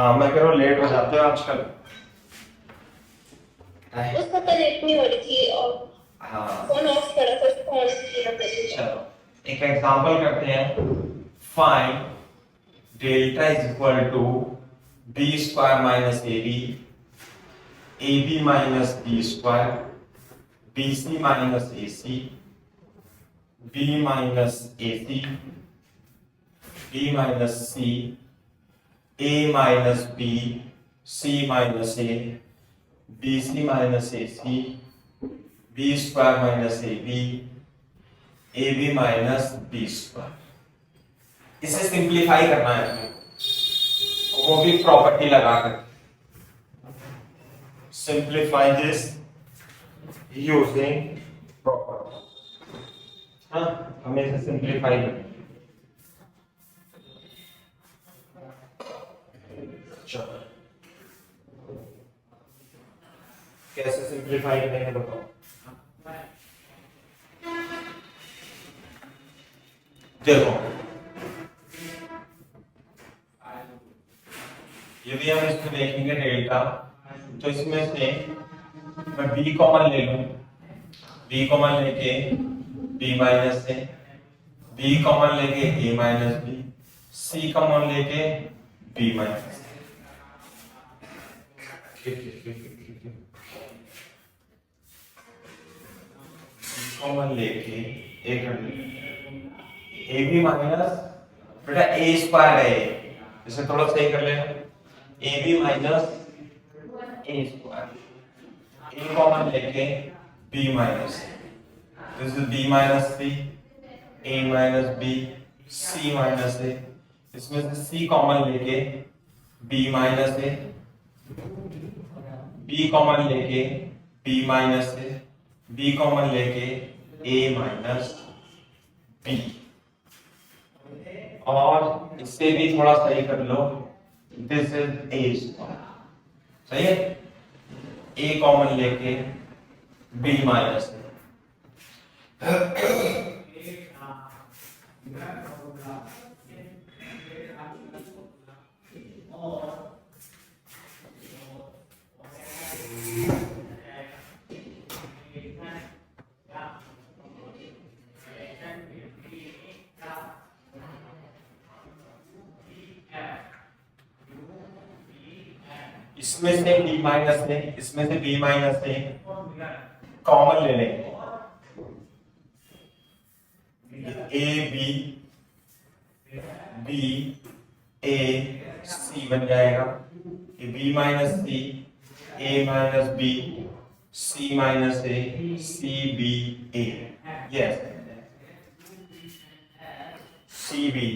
हाँ मैं कह रहा हूँ लेट हो जाते हो आजकल। उसको तो लेट नहीं हो रही थी और हाँ फोन ऑफ करा था, उसको ऑन किया था। चलो एक एग्जांपल करते हैं। Find delta is equal to b square minus A B minus b square b C minus a c b minus a c b minus C A minus B C minus B C minus a c b square minus A B minus b square. इसे simplify करना है हमें, वो भी property लगाकर। Simplify this using property. हाँ हमें इसे सिंप्लीफाई करना। चलो कैसे सिंप्लीफाई करेंगे बताओ। देखो यदि हम इसमें देखेंगे डेल्टा, तो इसमें से मैं बी कॉमन ले लूं, बी कॉमन लेके बी माइनस से, बी कॉमन लेके A minus B, C common लेके बी माइनस। कॉमन लेके ए कर ए बी माइनस, बेटा ए स्क्वायर है, इसे थोड़ा सही कर लेना। A B minus A square, A common लेके B minus, this is B minus C, A minus B, C minus A, इसमें से सी कॉमन लेके बी माइनस ए, बी कॉमन लेके बी माइनस ए, बी कॉमन लेके ए माइनस बी, और इससे भी थोड़ा सही कर लो, दिस इज ए स्क्वायर। सही है, ए कॉमन लेके बी माइनस ए। इसमें से बी माइनस ए, इसमें से बी माइनस ए कॉमन ले लेंगे, ए बी बी ए सी बन जाएगा, ये B minus C, A minus B, C minus a, c B A, yes C B.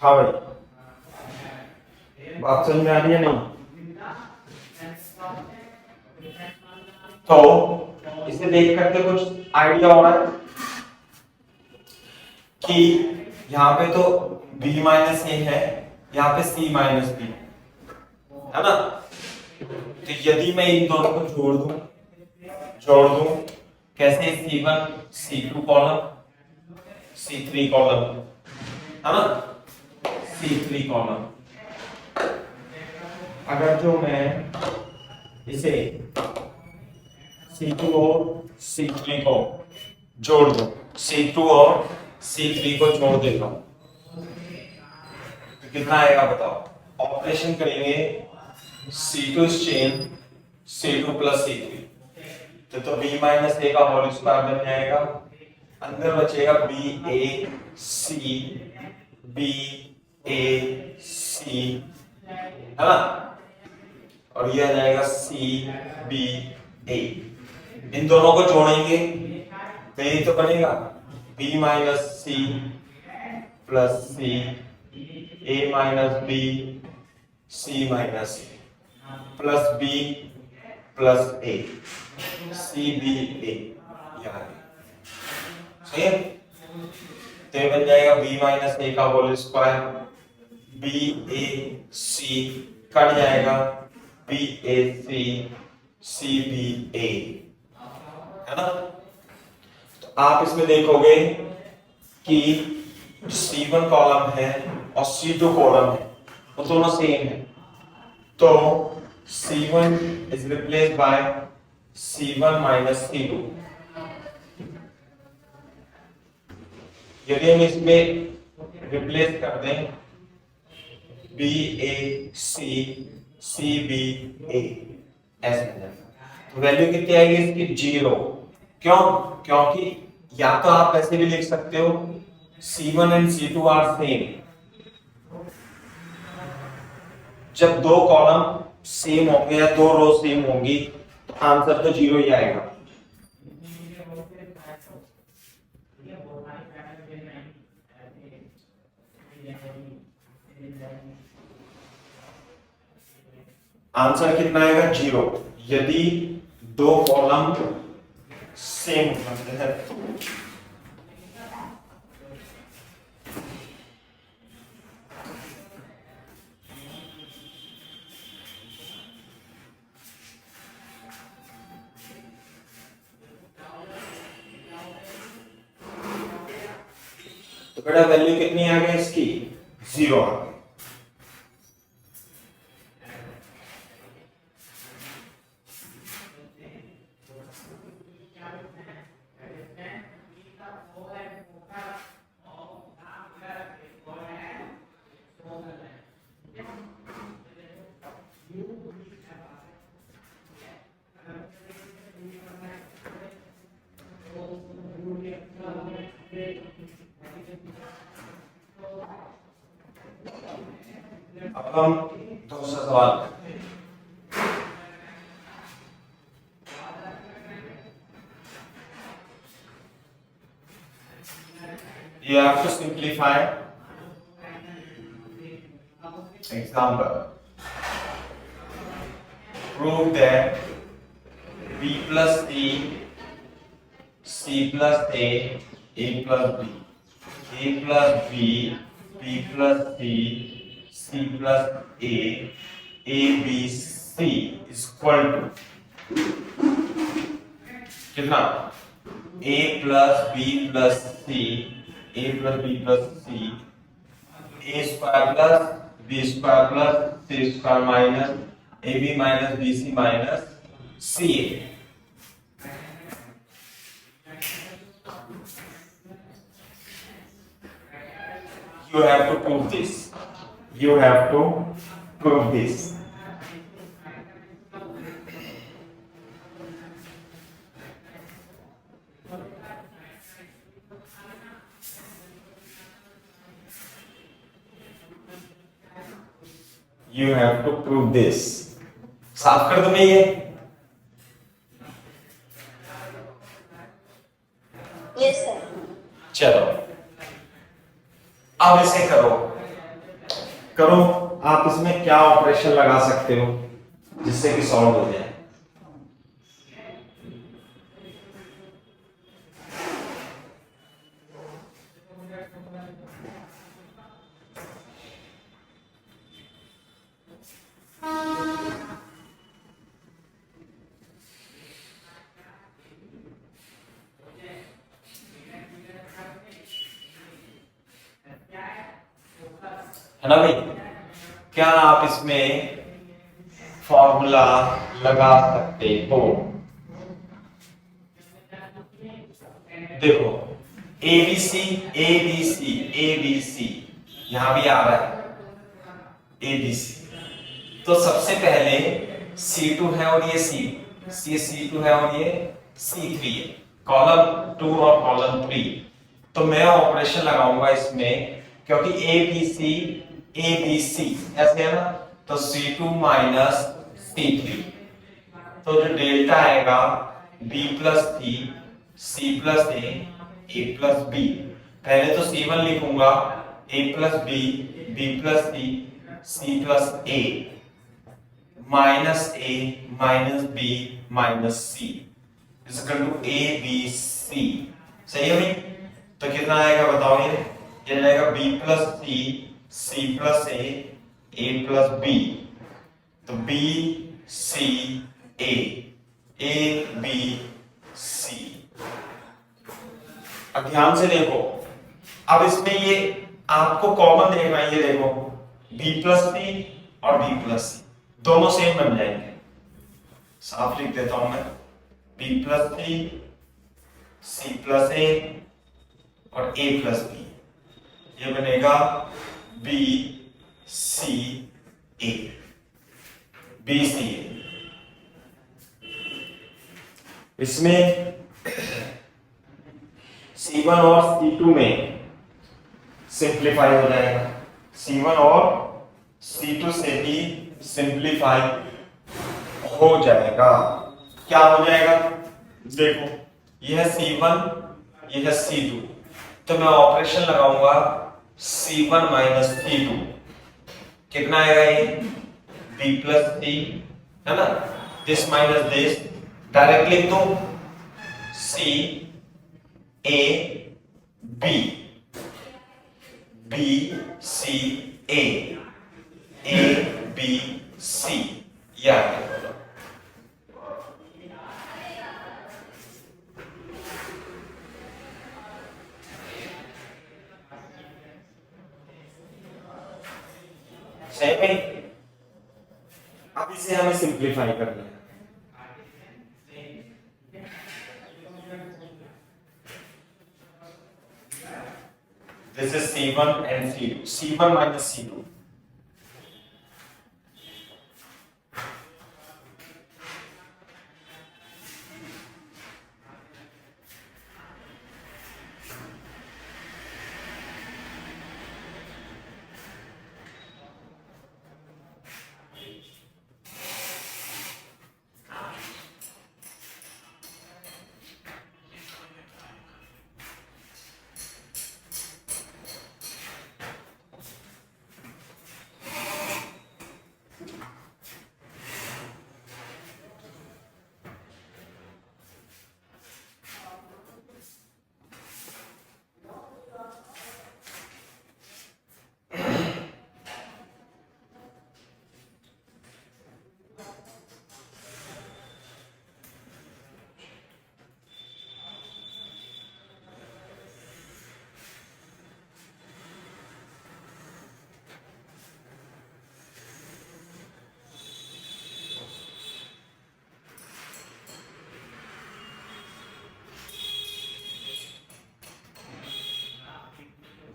हाँ भाई, बात समझ में आ रही है नहीं? तो इसे देख करके कुछ आइडिया हो रहा है कि यहाँ पे तो b माइनस ए है, यहाँ पे c माइनस बी है ना। तो यदि मैं इन दोनों को जोड़ दूं कैसे, c1 c2 column c3 column है ना, c3 कॉलम। अगर जो मैं इसे c2 और c3 को जोड़ दूं, c2 और c3 को जोड़ देता हूं तो कितना आएगा बताओ। ऑपरेशन करेंगे C2 is chain C2 plus C3, तो b माइनस a का होल स्क्वायर बन जाएगा, अंदर बचेगा b a c b a c, है ना, और ये आ जाएगा c b a। इन दोनों को जोड़ेंगे तो ये तो बनेगा b minus c plus c a minus b c minus plus b plus a c b a, यहाँ सही है। तो ये बन जाएगा b माइनस a का whole square, b a c cut जाएगा, b a c c b a, है ना। तो आप इसमें देखोगे कि C1 कॉलम है और C2 कॉलम है वो दोनों सेम है, तो C1 is replace bye C1 minus C2। यदि हम इसमें रिप्लेस कर दें B A C C B A ऐसे हो जाएगा, तो वैल्यू कितनी आएगी इसकी 0। क्यों? क्योंकि या तो आप ऐसे भी लिख सकते हो C1 and C2 are same, जब दो कॉलम सेम होंगे या दो रो सेम होंगी तो आंसर तो 0 ही आएगा। आंसर कितना आएगा 0 यदि दो कॉलम सेम होते हैं। तो बेटा वैल्यू कितनी आ गई इसकी 0 आ गई। अब हम दूसरा सवाल करते हैं। You have to simplify. Example. Prove that B plus C, C plus A plus B, A plus B, B plus C, C plus A B C is equal to कितना? A plus B plus C, A plus B plus C, A square plus B square plus C square minus AB minus BC minus CA। You have to prove this. You have to prove this. You have to prove this. साफ कर दो मैं ये। Yes sir. चलो अब इसे करो करो। आप इसमें क्या ऑपरेशन लगा सकते हो जिससे कि सॉल्व हो जाए। है ना भाई, क्या आप इसमें फॉर्मूला लगा सकते हो? देखो ABC ABC ABC यहां भी आ रहा है ABC, तो सबसे पहले C2 है और ये C2 है और ये C3 है, कॉलम 2 और कॉलम 3। तो मैं ऑपरेशन लगाऊंगा इसमें, क्योंकि ए बी सी ऐसे है ना, तो C2 माइनस C3, तो जो डेल्टा आएगा B plus C plus a plus b. पहले तो C1 लिखूंगा, A plus B plus C plus a minus b minus c equal to a b c. सही है भाई? तो कितना आएगा बताओ, ये जाएगा b plus c plus a plus b, तो b C a b c. अब ध्यान से देखो, अब इसमें ये आपको कॉमन देखना है, ये देखो बी प्लस सी और बी प्लस सी दोनों सेम बन जाएंगे। साफ लिख देता हूं मैं, बी प्लस सी प्लस ए और ए प्लस बी, ये बनेगा बी सी ए, बी सी ए। इसमें C1 और C2 में सिंप्लीफाई हो जाएगा, C1 और C2 से भी सिंप्लीफाई हो जाएगा। क्या हो जाएगा देखो, यह है C1, यह है C2, तो मैं ऑपरेशन लगाऊंगा C1 माइनस C2, कितना आएगा ये B प्लस C है ना, दिस माइनस दिस, डायरेक्ट लिख दो C A B B C A B C, या सही में। अब इसे हमें सिंप्लीफाई करना है। This is C1 and C2, C1 minus C2.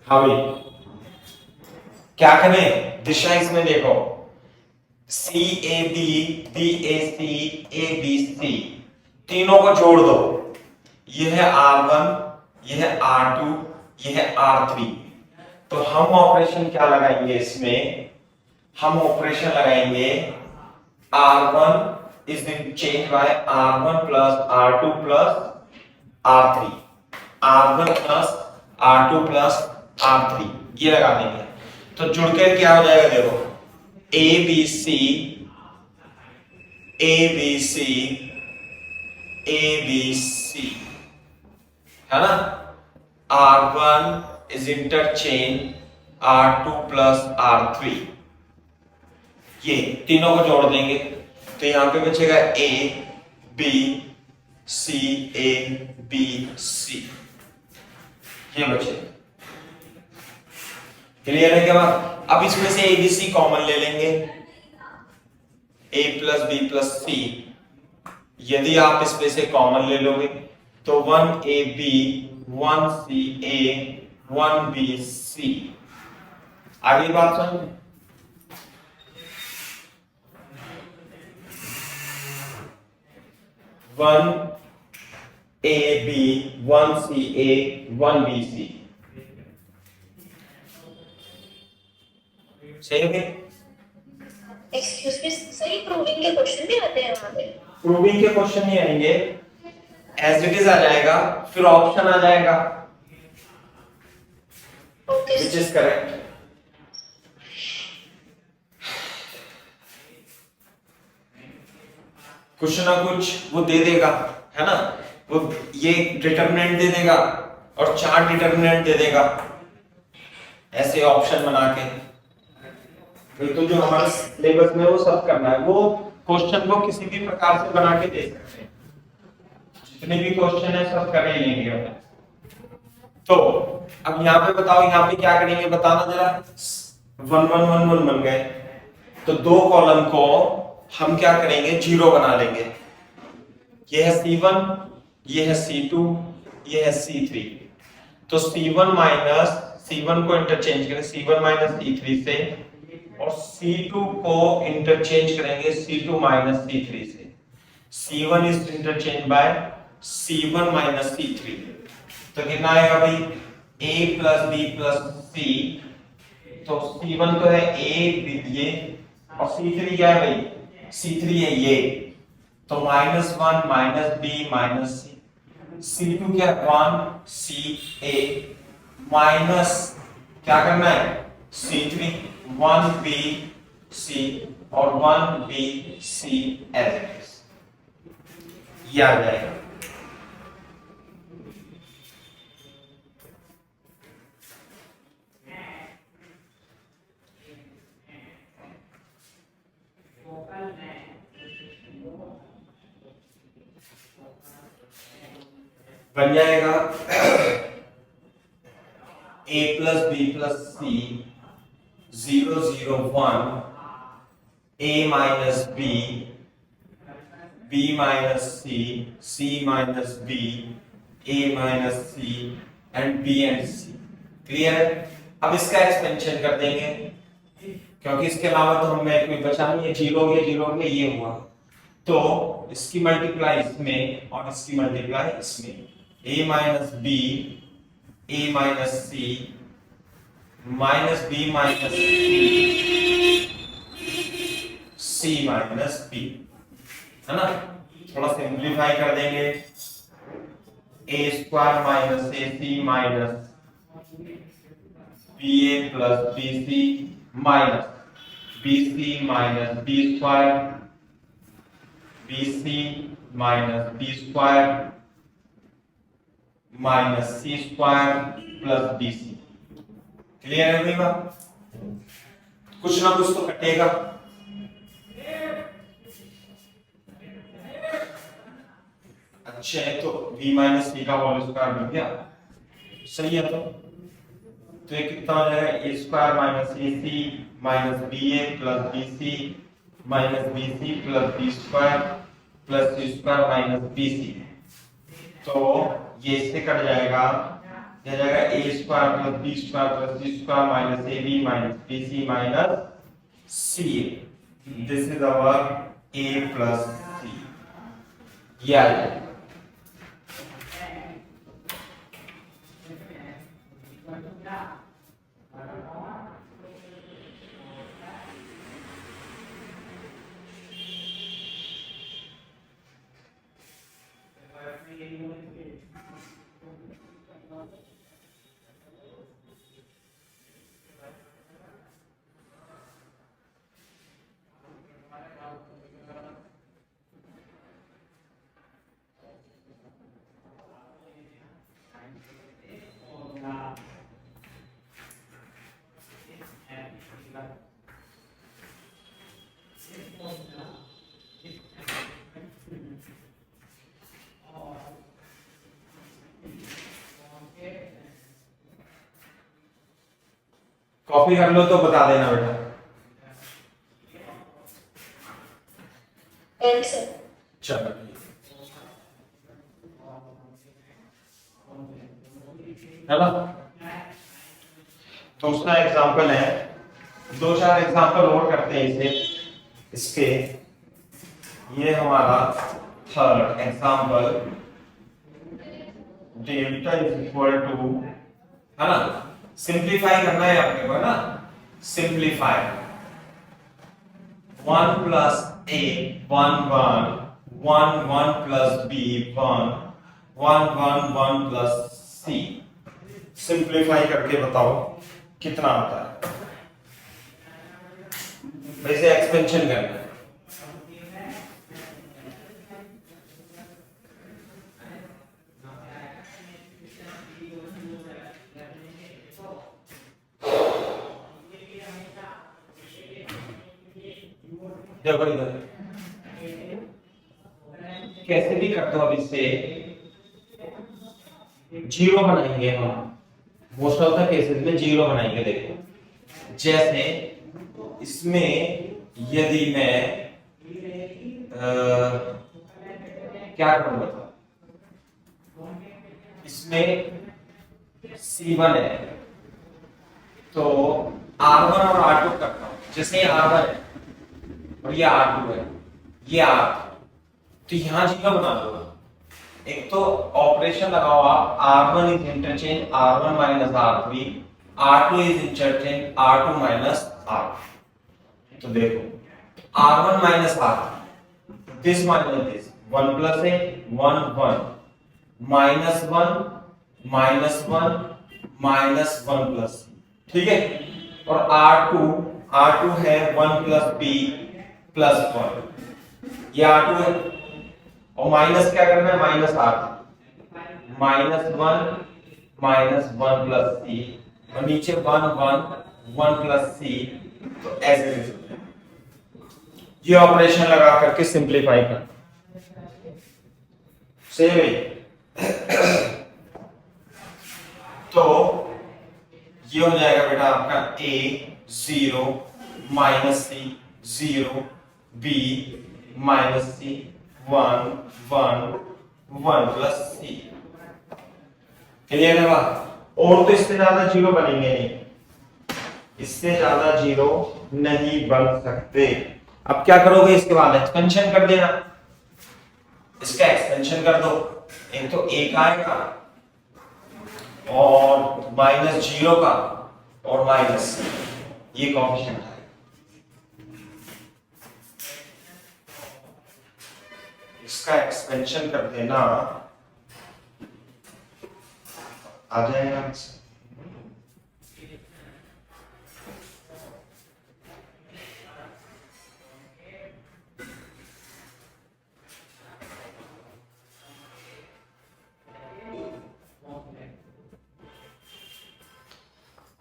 हाँ भाई, क्या करें, दिशा इसमें देखो सी a B A C a b सी, तीनों को जोड़ दो, यह है R1, यह है R2, यह है R3। तो हम ऑपरेशन क्या लगाएंगे इसमें, हम ऑपरेशन लगाएंगे R1 is change bye R1 plus R2 plus R3, R1 plus R2 plus R3, ये लगा देंगे। तो जुड़कर क्या हो जाएगा देखो, ए बी सी है ना, R1 is interchange R2 plus R3, ये तीनों को जोड़ देंगे तो यहां पे बचेगा A B C A B C, ये बचेगा। क्लियर है क्या बात? अब इसमें से ABC कॉमन ले लेंगे, A प्लस बी प्लस सी, यदि आप इसमें से कॉमन ले लोगे तो 1AB 1CA 1BC। आगे बात समझ, 1AB 1CA 1BC सही है। एक्सक्यूज मी सही, प्रूविंग के क्वेश्चन भी आते हैं वहां पे? प्रूविंग के क्वेश्चन नहीं आएंगे, एज इट इज आ जाएगा, फिर ऑप्शन आ जाएगा ओके विच इज करेक्ट। कुछ ना कुछ वो दे देगा, है ना, वो ये डिटरमिनेंट दे देगा और 4 डिटरमिनेंट दे देगा, ऐसे ऑप्शन बना के। फिर तो जो हमारे सिलेबस में वो सब करना है, वो क्वेश्चन को किसी भी प्रकार से बना के दे सकते हैं, जितने भी क्वेश्चन है सब कर ही लेंगे हम। तो अब यहाँ पे बताओ, यहाँ पे क्या करेंगे बताना जरा। 1 1 1 1 बन गए, तो 2 कॉलम को हम क्या करेंगे, 0 बना लेंगे। ये है C1, ये है C2, ये है C3। तो C1 माइनस C1 को इंटरचेंज करें C1 माइनस C3 से, और C2 को इंटरचेंज करेंगे C2 माइनस C3 से। C1 is interchange bye C1 minus C3। तो कितना आएगा भाई, A plus B plus C। तो C1 तो है A ये, और C3 क्या है भाई, C3 है ये, तो -1 minus B minus C। C2 क्या है 1CA माइनस क्या करना है C3 1BC और 1BC एज इट इज, ये आ जाएगा। बन जाएगा A plus B plus C 0 0 1 A minus B B minus C C minus B A minus C and B and C। Clear है। अब इसका एक्सपेंशन कर देंगे, क्योंकि इसके अलावा तो हमें कोई बचा नहीं है, 0 हो गया 0 हो गया, ये हुआ, तो इसकी मल्टीप्लाई इसमें और इसकी मल्टीप्लाई इसमें। A minus B A minus C minus B minus C minus B, है ना। थोड़ा सिंप्लीफाई कर देंगे, A square minus AC minus BA plus BC minus BC minus B square BC minus B square minus C square plus BC। Clear है भैया, कुछ ना कुछ तो कटेगा। अच्छा है, तो V माइनस C का होल स्क्वायर बन गया, सही है। तो ये कितना हो जाएगा, A square minus AC minus BA plus BC minus BC plus B square plus C square minus BC। तो ये इससे कट जाएगा, यह जाएगा A square plus B square plus C square minus AB minus BC minus CA। This is our A plus C, ये आ जाएगा। Copy कर लो तो बता देना बेटा। आंसर चलो चलो, दूसरा एग्जांपल है, 2-4 एग्जांपल और करते हैं इसे। इसके ये हमारा third example, delta is equal to, है ना, सिंप्लीफाई करना है अपने को, है ना, simplify 1 plus a 1 1 1 1 plus b 1 1 1 1 plus c, simplify करके बताओ कितना आता है। वैसे एक्सपेंशन करना है। देखो इधर कैसे भी कर दो, अब इससे जीरो बनाएंगे हम, मोस्ट ऑफ द केसेस में जीरो बनाएंगे। देखो जैसे इसमें यदि मैं क्या करूंगा, इसमें C1 है तो R1 और R2 करता हूं। जैसे R1 है और ये R2 है, ये R, तो यहां जीरो बना दो। एक तो ऑपरेशन लगा हुआ R1 is interchange R1 minus R3, R2 is interchange R2 minus R। तो देखो R1 minus R, this minus this, 1 plus है 1 1 माइनस 1 माइनस 1 माइनस 1 प्लस, ठीक है। और R2 है 1 प्लस b प्लस 1, ये R2 है, और माइनस क्या करना है, minus R3, minus 1 minus 1 plus c, और नीचे 1 1 1 प्लस c। तो ऐसे ये ऑपरेशन लगा करके सिंप्लीफाई कर, सेम है। तो ये हो जाएगा बेटा आपका a 0 minus c 0 b minus c 1 1 1 plus c। Clear है बात? और तो इससे ज्यादा जीरो बनेंगे नहीं, इससे ज्यादा जीरो नहीं बन सकते। अब क्या करोगे, इसके बाद एक्सपेंशन कर देना, इसका एक्सपेंशन कर दो। एक तो एक आएगा और माइनस जीरो का और माइनस, ये कॉफिशिएंट है। इसका एक्सपेंशन कर देना, आ जाएगा आंसर।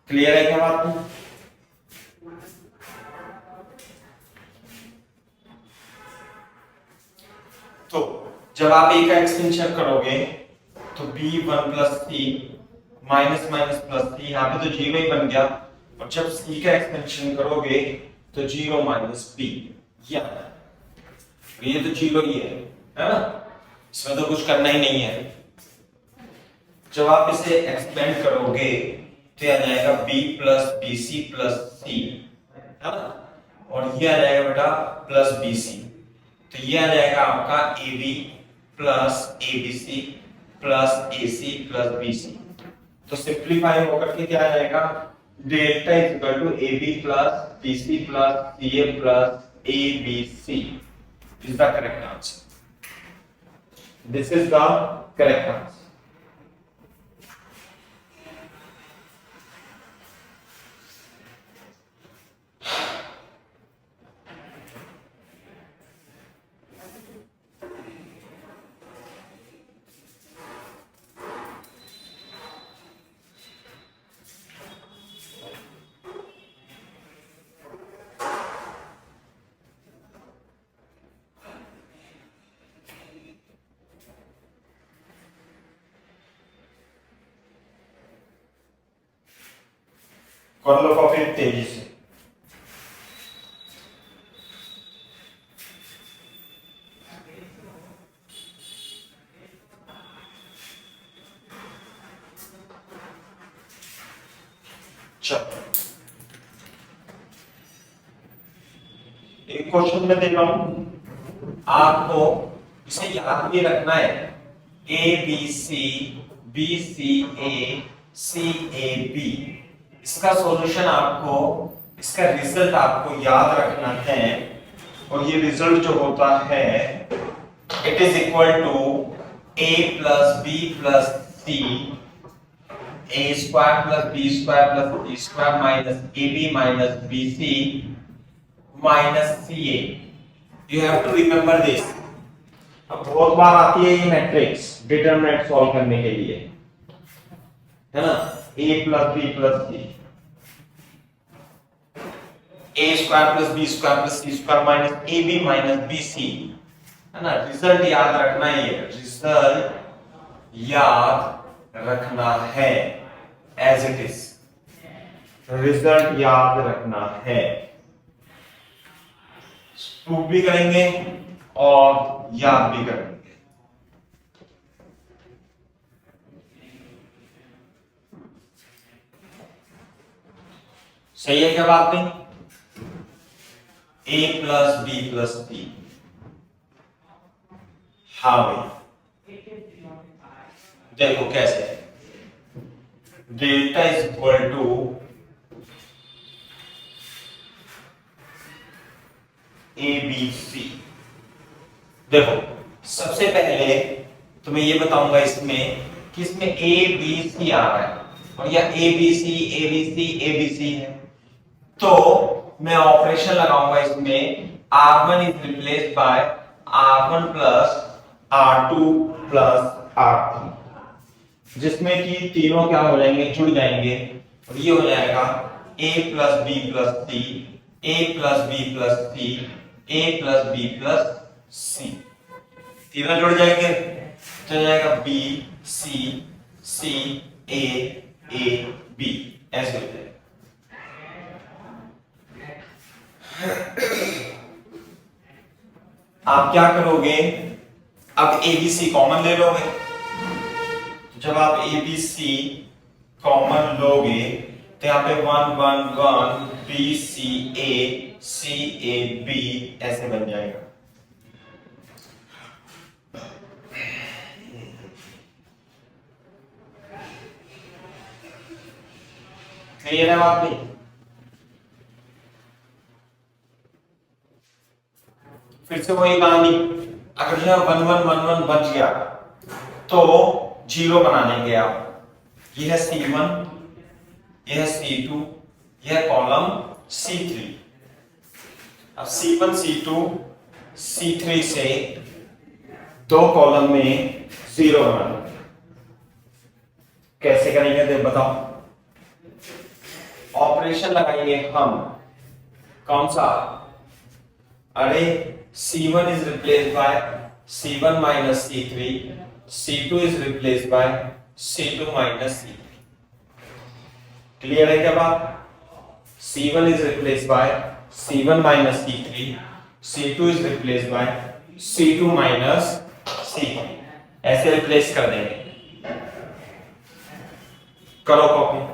क्लियर है क्या बात? तो जब आप ए का एक्सटेंशन करोगे तो b 1 प्लस सी माइनस माइनस प्लस सी, यहाँ पे तो जीरो ही बन गया। और जब c का एक्सटेंशन करोगे तो जीरो माइनस b, ये तो जीरो ही है ना, इसमें तो कुछ करना ही नहीं है। जब आप इसे एक्सपेंड करोगे तो आ जाएगा b plus B C plus C, है ना, और ये आ जाएगा बेटा प्लस बी सी। तो ये आ जाएगा आपका a b plus a b C plus a c plus B c. तो सिंप्लीफाई होकर के क्या आ जाएगा, delta is equal to a b plus B C plus c a plus a b c is the correct answer. This is the correct answer. कर लो copy तेजी से। चलो एक क्वेश्चन में दे रहा हूं आपको, इसे याद साथ भी रखना है a b c b C a b. इसका सॉल्यूशन आपको, इसका रिजल्ट आपको याद रखना है, और ये रिजल्ट जो होता है it is equal to a plus B plus c a square plus B square plus C square minus A B minus B C minus C a. You have to remember this. अब बहुत बार आती है ये matrix determinant solve करने के लिए, है ना, a plus B plus c a square plus B square plus C square minus A B minus B c, है ना। रिजल्ट याद रखना ही है, रिजल्ट याद रखना है एज इट इज, रिजल्ट याद रखना है। प्रूव भी करेंगे और याद भी करेंगे। सही है क्या बात नहीं? a plus B plus c, हाँ भाई देखो कैसे है, delta is equal to a b c. देखो सबसे पहले तो मैं ये बताऊंगा इसमें कि इसमें ए बी सी आ रहा है, और यह a b C a b C a b c है, तो मैं ऑपरेशन लगाऊंगा इसमें R1 is replace by R1 plus R2 plus R3, जिसमें कि तीनों क्या हो जाएंगे, जुड़ जाएंगे, और ये हो जाएगा a plus B plus C a plus B plus C a plus B plus C, तीनों जुड़ जाएंगे तो जाएगा B C C a B, ऐसे हो जाएगा। आप क्या करोगे, अब ABC कॉमन ले लोगे, जब आप ABC कॉमन लोगे तो यहाँ पे 1 1 1 B C A B ऐसे बन जाएगा। क्लियर है बात नहीं? फिर से वही कहानी, अगर यह 1 1 1 1 बच गया तो 0 बना लेंगे आप। यह C1, यह C2, यह कॉलम C3। अब C1 C2 C3 से दो कॉलम में 0 बना लेंगे। कैसे करेंगे देख बताओ। ऑपरेशन लगाएंगे हम, कौन सा, अरे C1 is replaced by C1 minus C3, C2 is replaced by C2 minus C3। Clear है क्या बात? C1 is replaced by C1 minus C3, C2 is replaced by C2 minus C3, ऐसे रिप्लेस कर देंगे। करो कॉपी।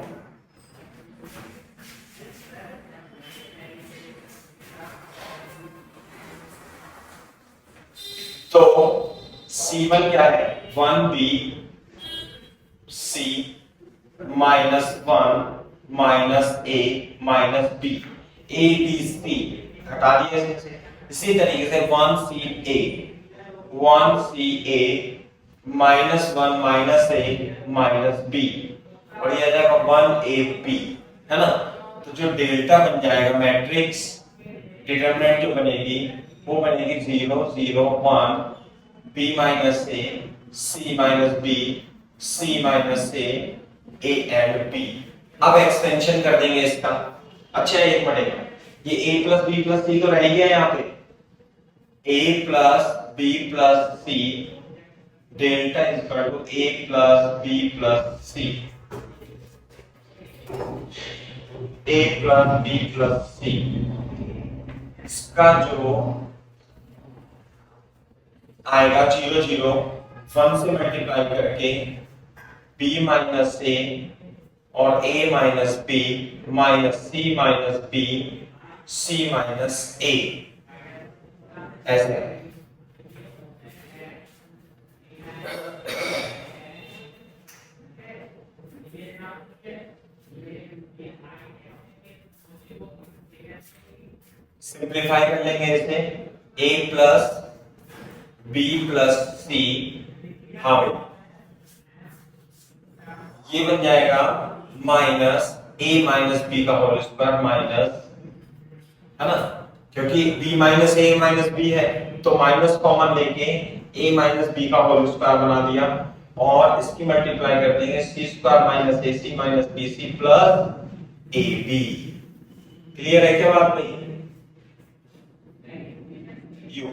तो C1 क्या है, 1B C minus 1 minus A minus B, A B C हटा दिया इसे। इसी तरीके से 1CA minus 1 minus A minus B, और ये आ जाएगा 1AB, है ना। तो जो डेल्टा बन जाएगा मैट्रिक्स, डिटरमिनेंट जो बनेगी वो बनेगी 0 0 1 B minus A C minus B C minus A and B। अब एक्सटेंशन कर देंगे इसका। अच्छा एक पड़ेगा, ये A plus B plus C तो रह गया यहाँ पे, A plus B plus C delta is equal to A plus B plus C, A plus B plus C। इसका जो आएगा 0 0 1 से मल्टीप्लाई करके B माइनस A और A minus B minus C minus B C minus A, ऐसे simplify कर लेंगे इसे, a plus B plus c, हाँ भाई ये बन जाएगा माइनस a माइनस बी का होल स्क्वायर माइनस, है ना, क्योंकि b minus a minus b है तो माइनस कॉमन लेके a माइनस बी का होल स्क्वायर बना दिया और इसकी मल्टीप्लाई कर देंगे c square minus a C minus B C plus a b. Clear है क्या बात भाई? U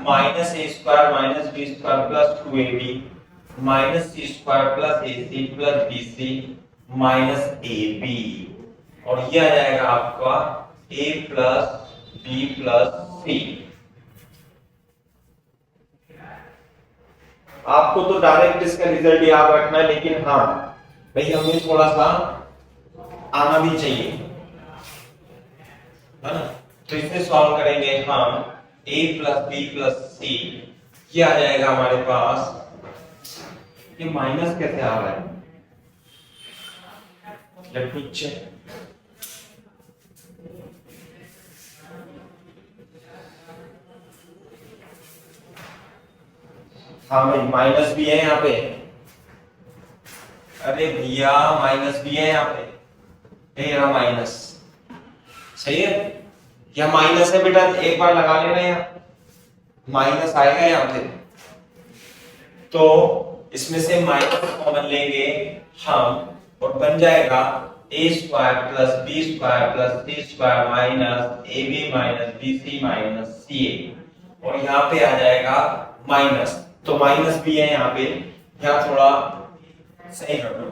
minus A square minus b square plus two a B minus c square plus a c plus B C minus A b, और ये आ जाएगा आपका a plus B plus c. आपको तो डायरेक्ट इसका रिजल्ट याद रखना है, लेकिन हाँ भाई हमें थोड़ा सा आना भी चाहिए, है ना। तो इसे सॉल्व करेंगे हम, a प्लस बी प्लस सी, ये आ जाएगा हमारे पास, ये माइनस कैसे आ रहा है, लेट मी चेक। हाँ भाई माइनस भी है यहाँ पे, अरे भैया माइनस भी है यहाँ पे, ये रहा माइनस, सही है, यह माइनस है बेटा, एक बार लगा लेना, यहाँ माइनस आएगा यहाँ पे, तो इसमें से माइनस कॉमन लेंगे हम और बन जाएगा a square plus B square plus C square minus A B minus B C minus C A, और यहाँ पे आ जाएगा माइनस, तो माइनस भी है यहाँ पे, यहाँ थोड़ा सही कर दो।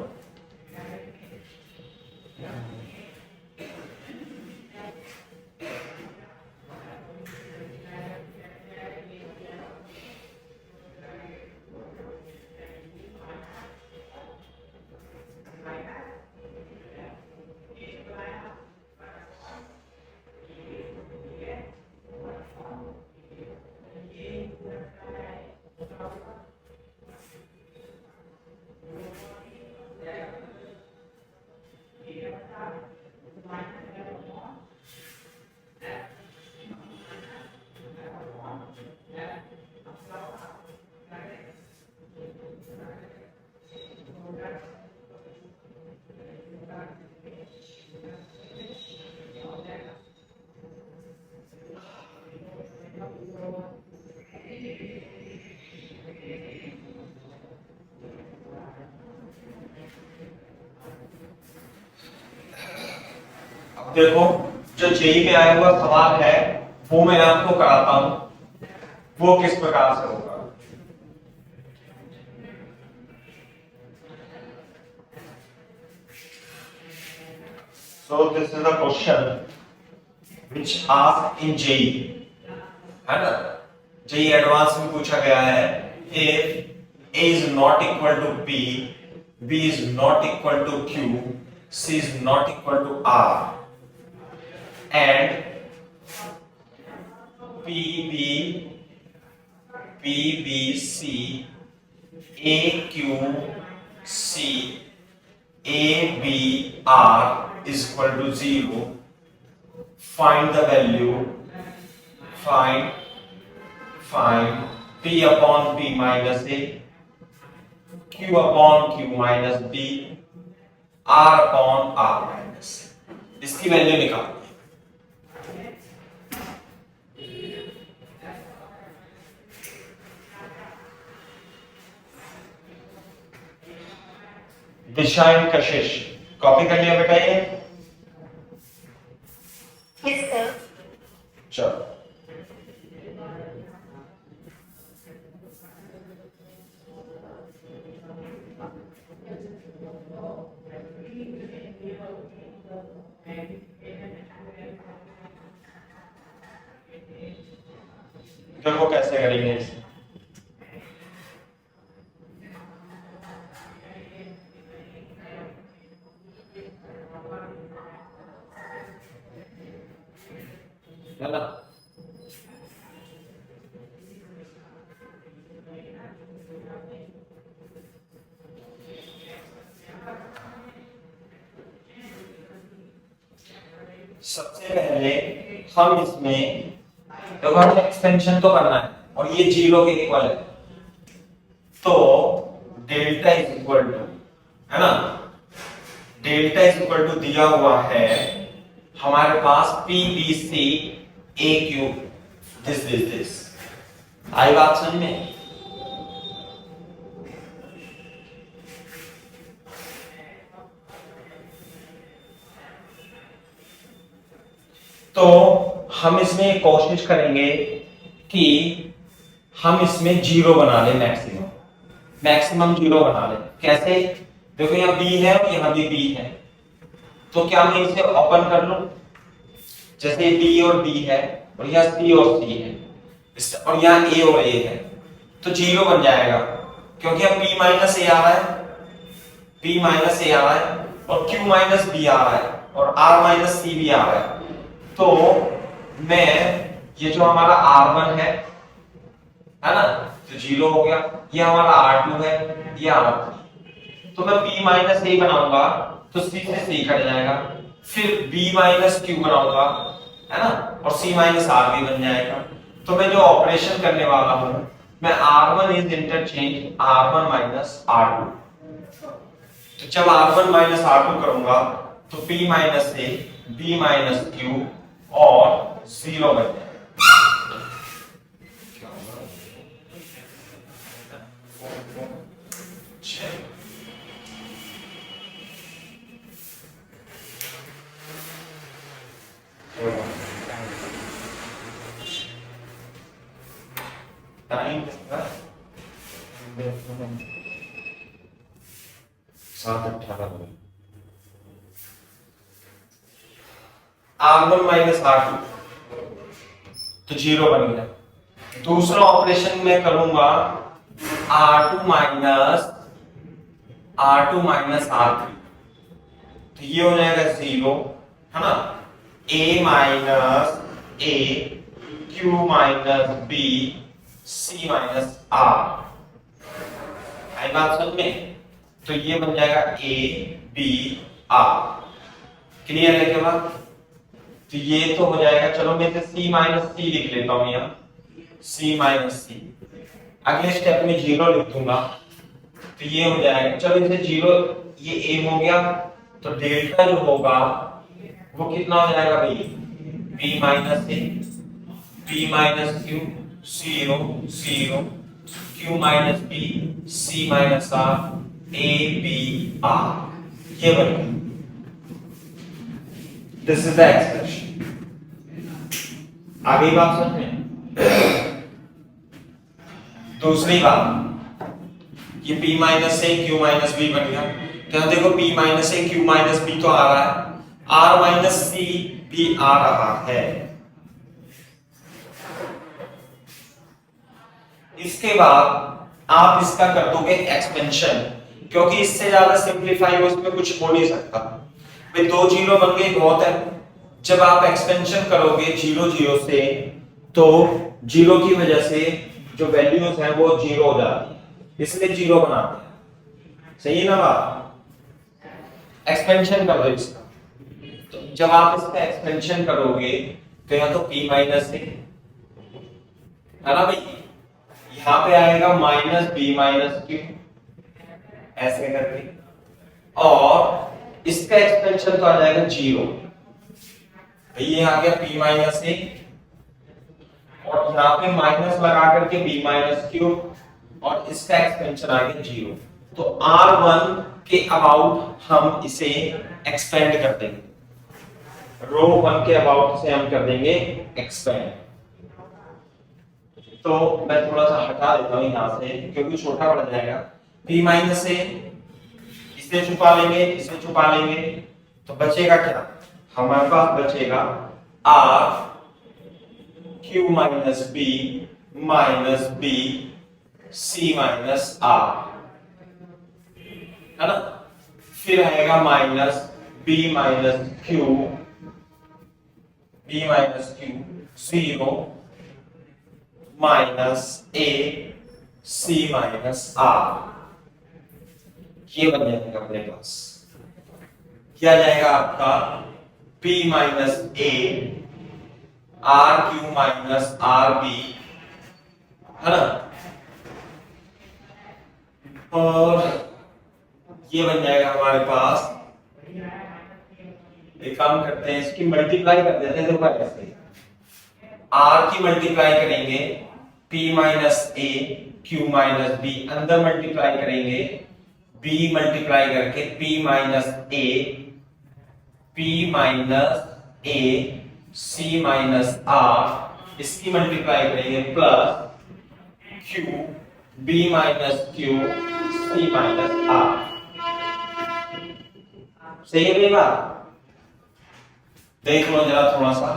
देखो जो जेई में आया हुआ सवाल है वो मैं आपको कराता हूं, वो किस प्रकार से होगा। So this is a question which asked in JEE, है ना, JEE एडवांस में पूछा गया है, if A is not equal to B, B is not equal to Q, C is not equal to R, and PBC AQC ABR is equal to 0, find the value, find P upon P minus A, Q upon Q minus B, R upon R minus, इसकी value निकालो। दिशा and Kashish copy कर लिया बेटा ये? Yes sir. चलो देखो कैसे करेंगे इसे। है ना, सबसे पहले हम इसमें देखो हमें एक्सपेंशन तो करना है और ये 0 के इक्वल है, तो डेल्टा इज इक्वल टू, है ना, डेल्टा इज इक्वल टू दिया हुआ है हमारे पास P B C A Q, this आई बात समझ में? तो हम इसमें कोशिश करेंगे कि हम इसमें 0 बना लें, मैक्सिमम 0 बना लें। कैसे? देखो यहाँ b है और यहाँ भी b है, तो क्या मैं इसे ओपन कर लूं? जैसे b और b है और यहाँ c और c है और यहाँ a और a है, तो 0 बन जाएगा क्योंकि अब p माइनस a आ रहा है, p माइनस a आ रहा है और q माइनस b आ रहा है और r माइनस c भी आ रहा है। तो मैं ये जो हमारा r1 है ना, तो 0 हो गया, ये हमारा r2 है, ये r3, तो मैं b माइनस a बनाऊंगा तो c से c कट जाएगा, फिर b माइनस q बनाऊंगा, है ना, और c माइनस r भी बन जाएगा। तो मैं जो ऑपरेशन करने वाला हूं, मैं r1 is interchange r1 minus r2, तो जब r1 माइनस r2 करूंगा तो p minus a b minus q और 0 बन जाएगा। टाइम 7:18 r1 माइनस r2 तो 0 बन गया। दूसरा ऑपरेशन मैं करूंगा r2 माइनस r3, तो ये हो जाएगा 0, है ना, a minus a q minus b c minus r, आई बात समझ में? तो ये बन जाएगा a b r, क्लियर है क्या बात? तो ये तो हो जाएगा, चलो मैं इसे c माइनस c लिख लेता हूं यहाँ, c माइनस c, अगले स्टेप में 0 लिख दूंगा, तो ये हो जाएगा, चलो इसे 0, ये a हो गया, तो डेल्टा जो होगा वो कितना हो जाएगा भाई, b minus a b minus q 0 0 q minus b c minus r a b r, ये बन गया। This is the expression. आगे बात समझ में? दूसरी बात, ये p minus a q minus b बन गया, तो देखो p minus a q minus b तो आ रहा है, r माइनस c भी आ रहा है। इसके बाद आप इसका कर दोगे एक्सपेंशन, क्योंकि इससे ज्यादा सिंपलीफाई उसमें कुछ हो नहीं सकता भाई, 2 0 बन गए बहुत है। जब आप एक्सपेंशन करोगे 0 0 से, तो 0 की वजह से जो वैल्यूज हैं वो 0 हो जाती है, इसलिए 0 बनाते हैं, सही है ना बात? एक्सपेंशन कर दो इसका, तो जब आप इसका एक्सपेंशन करोगे तो यहाँ तो p माइनस है ना भाई, यहाँ पे आएगा माइनस b माइनस q, ऐसे करके, और इसका एक्सपेंशन तो आ जाएगा 0, ये आ गया p माइनस a, और यहाँ पे माइनस लगा करके b माइनस q, और इसका एक्सपेंशन आ गया 0। तो r1 के अबाउट हम इसे एक्सपेंड कर देंगे, रो 1 के अबाउट से हम कर देंगे एक्सपेंड। तो मैं थोड़ा सा हटा देता हूं यहां से क्योंकि छोटा पड़ जाएगा, p माइनस a, इसे छुपा लेंगे, इसे छुपा लेंगे, तो बचेगा क्या, हमारे पास बचेगा r q minus b minus b c minus r, है ना, फिर आएगा minus b minus q 0 minus a c minus r, ये बन जाएगा अपने पास, क्या जाएगा आपका P minus A RQ minus RB, है ना। और ये बन जाएगा हमारे पास, एक काम करते हैं इसकी मल्टीप्लाई कर देते हैं। देखो ऐसे R की मल्टीप्लाई करेंगे P minus A Q minus B, अंदर मल्टीप्लाई करेंगे B मल्टीप्लाई करके P minus A C minus R, इसकी मल्टीप्लाई करेंगे plus Q B minus Q C minus R। सही है भैया? देख लो जरा थोड़ा सा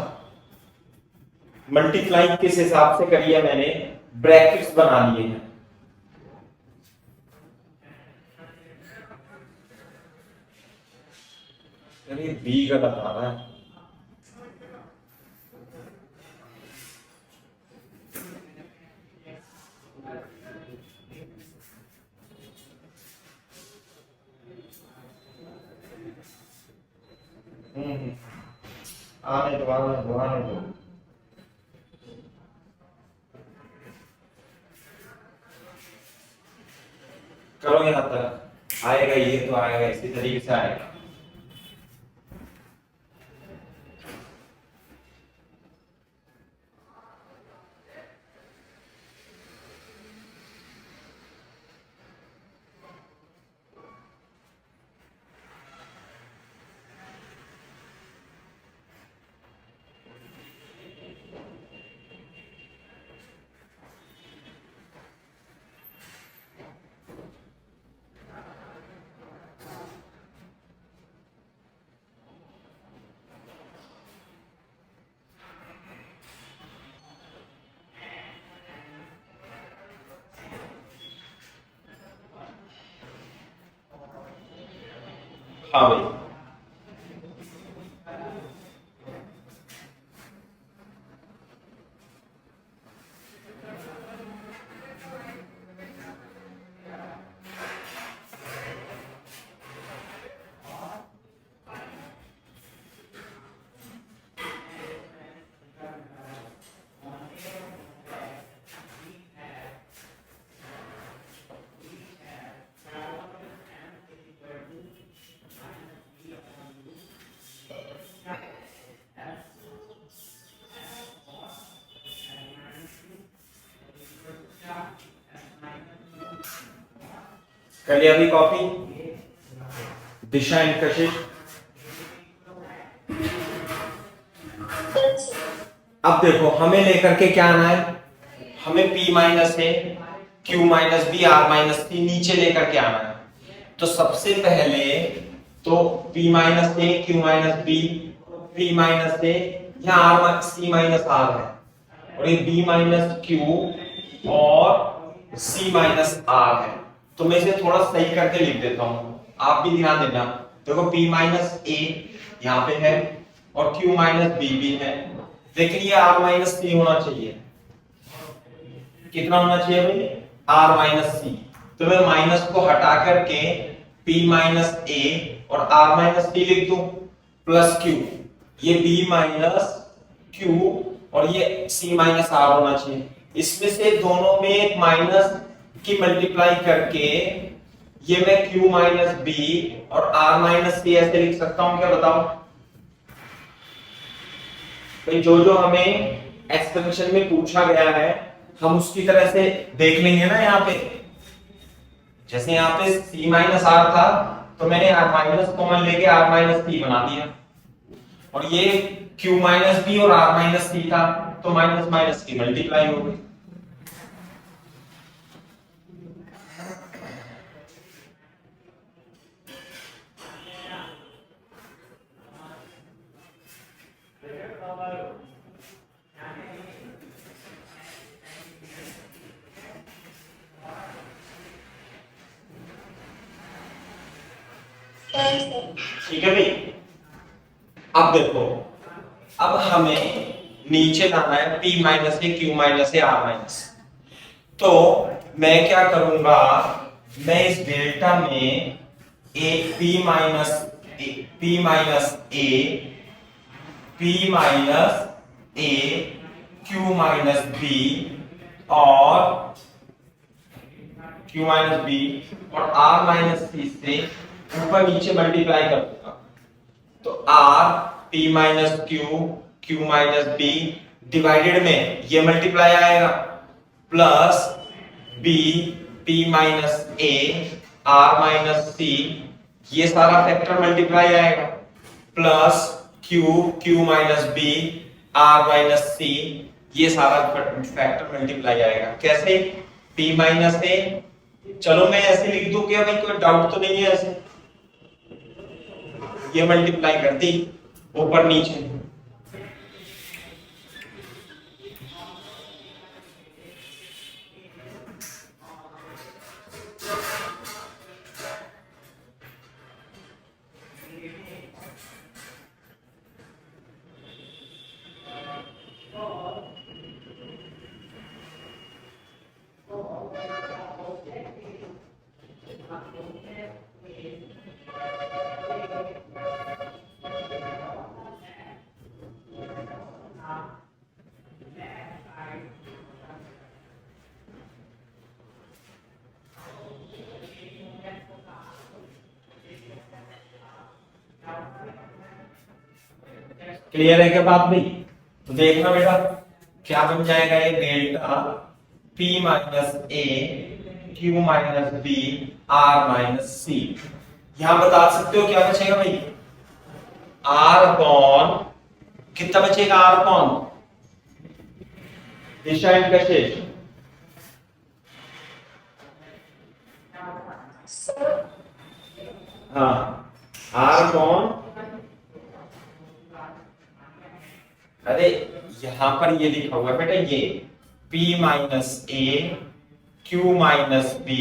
मल्टीप्लाई किस हिसाब से करी है, मैंने ब्रैकेट्स बना लिए हैं। अरे बी गलत आ रहा है। आने दो आने दो। करो यहां तक आएगा, ये तो आएगा, इसी तरीके से आएगा। हाँ भाई, कर लिया अभी कॉपी? दिशा एंड कशिश, अब देखो हमें लेकर के क्या आना है, हमें P minus A Q minus B R minus C नीचे लेकर के आना है। तो सबसे पहले तो P minus A Q minus B, P minus A, यहाँ C माइनस R है, और ये B माइनस Q और C माइनस R है। तो मैं इसे थोड़ा सही करके लिख देता हूं, आप भी ध्यान देना। देखो P माइनस A यहाँ पे है और Q माइनस B भी है, लेकिन ये R माइनस C होना चाहिए। कितना होना चाहिए भाई? R minus C। तो मैं माइनस को हटा करके P माइनस A और R माइनस C लिख दूं, प्लस Q, ये B माइनस Q और ये C माइनस R होना चाहिए। इसमें से दोनों में एक माइनस की मल्टीप्लाई करके ये मैं Q माइनस B और R माइनस C ऐसे लिख सकता हूं क्या, बताओ भाई? जो हमें एक्सप्लेनेशन में पूछा गया है हम उसकी तरह से देख लेंगे ना। यहाँ पे जैसे यहाँ पे C माइनस R था तो मैंने R माइनस कॉमन लेके R माइनस C बना दिया, और ये Q माइनस B और R माइनस C था तो माइनस माइनस की मल्टीप्लाई हो गई। ठीक है भाई, अब देखो, अब हमें नीचे लाना है P minus A Q minus A R minus. तो मैं क्या करूंगा, मैं इस डेल्टा में P minus A P minus A Q minus B और Q माइनस B और R माइनस C से ऊपर नीचे मल्टीप्लाई कर दूंगा। तो R P minus Q minus B divided में ये मल्टीप्लाई आएगा plus B P minus A R minus C ये सारा फैक्टर मल्टीप्लाई आएगा plus Q minus B R minus C ये सारा फैक्टर मल्टीप्लाई आएगा। कैसे? P माइनस A, चलो मैं ऐसे लिख दूं क्या भाई, कोई डाउट तो नहीं है? ऐसे ये मल्टीप्लाई कर दी ऊपर नीचे, क्लियर है क्या बात भाई? तो देखना बेटा क्या बन जाएगा, ये delta P minus A Q minus B R minus C। यहां बता सकते हो क्या बचेगा भाई? R अपॉन कितना बचेगा? R अपॉन दिशा इनका शेष, हाँ R अपॉन, अरे यहां पर ये लिखा हुआ है बेटा, ये P minus A Q minus B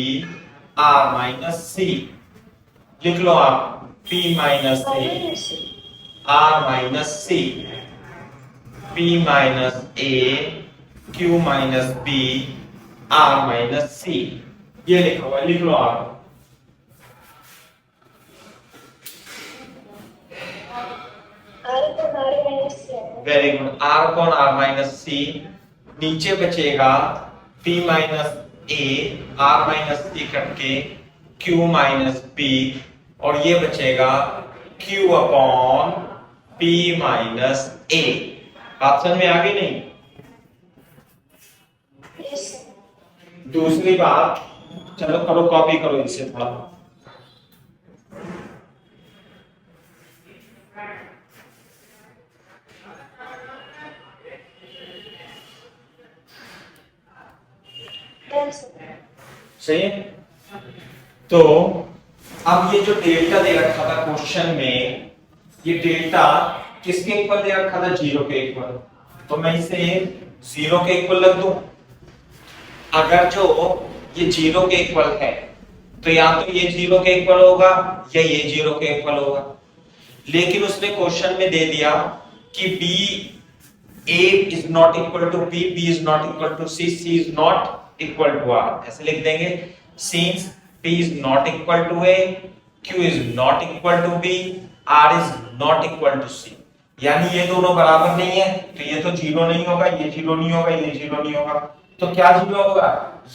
R minus C लिख लो आप। P minus A R minus C, P minus A Q minus B R minus C ये लिखा हुआ है, लिख लो आप। Very good, R upon R minus C, नीचे बचेगा P minus A R minus C करके Q माइनस B और ये बचेगा Q upon P minus A। बात समझ में आ गई नहीं? दूसरी बात, चलो करो कॉपी करो इससे थोड़ा। सही है। तो अब ये जो डेल्टा दे रखा था क्वेश्चन में, ये डेल्टा किसके इक्वल दे रखा था? जीरो के इक्वल। तो मैं इसे जीरो के इक्वल रख दूं। अगर जो ये जीरो के इक्वल है तो या तो ये जीरो के इक्वल होगा या ये जीरो के इक्वल होगा। लेकिन उसने क्वेश्चन में दे दिया कि B A is not equal to B, B is not equal to C, C is not equal to R। ऐसे लिख देंगे, since P is not equal to A, Q is not equal to B, R is not equal to C। यानी ये दोनों बराबर नहीं है, तो ये तो जीरो नहीं होगा, ये जीरो नहीं होगा, ये जीरो नहीं होगा, तो क्या जीरो होगा?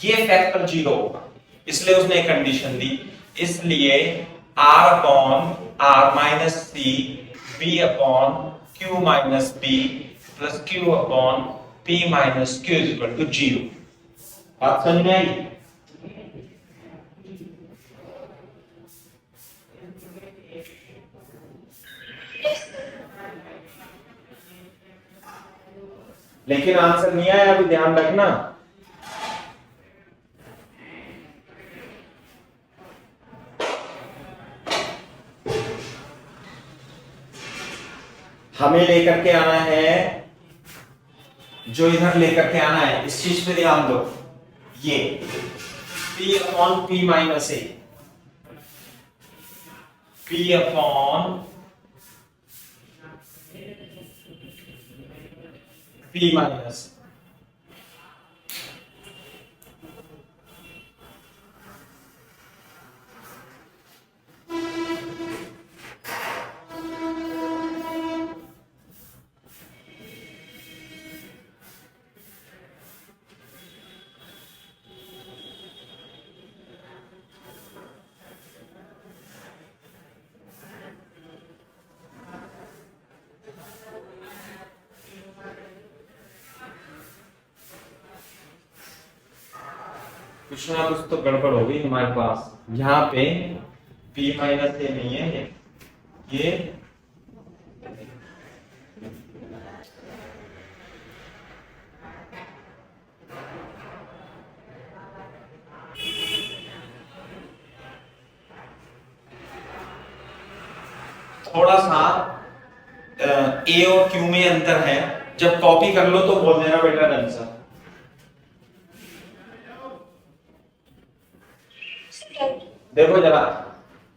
ये फैक्टर जीरो होगा। इसलिए उसने एक कंडीशन दी, इसलिए R upon R minus C B upon Q minus B plus Q upon P minus Q is equal to zero. बात समझ में आई? लेकिन आंसर नहीं आया, अभी ध्यान रखना। हमें लेकर के आना है, जो इधर लेकर के आना है, इस चीज पे ध्यान दो। ये P upon P minus A, P upon P minus, कुछ ना कुछ तो गड़बड़ हो गई हमारे पास। यहाँ पे p माइनस ए नहीं है, ये थोड़ा सा ए और क्यू में अंतर है। जब कॉपी कर लो तो बोल देना बेटा आंसर। देखो जरा,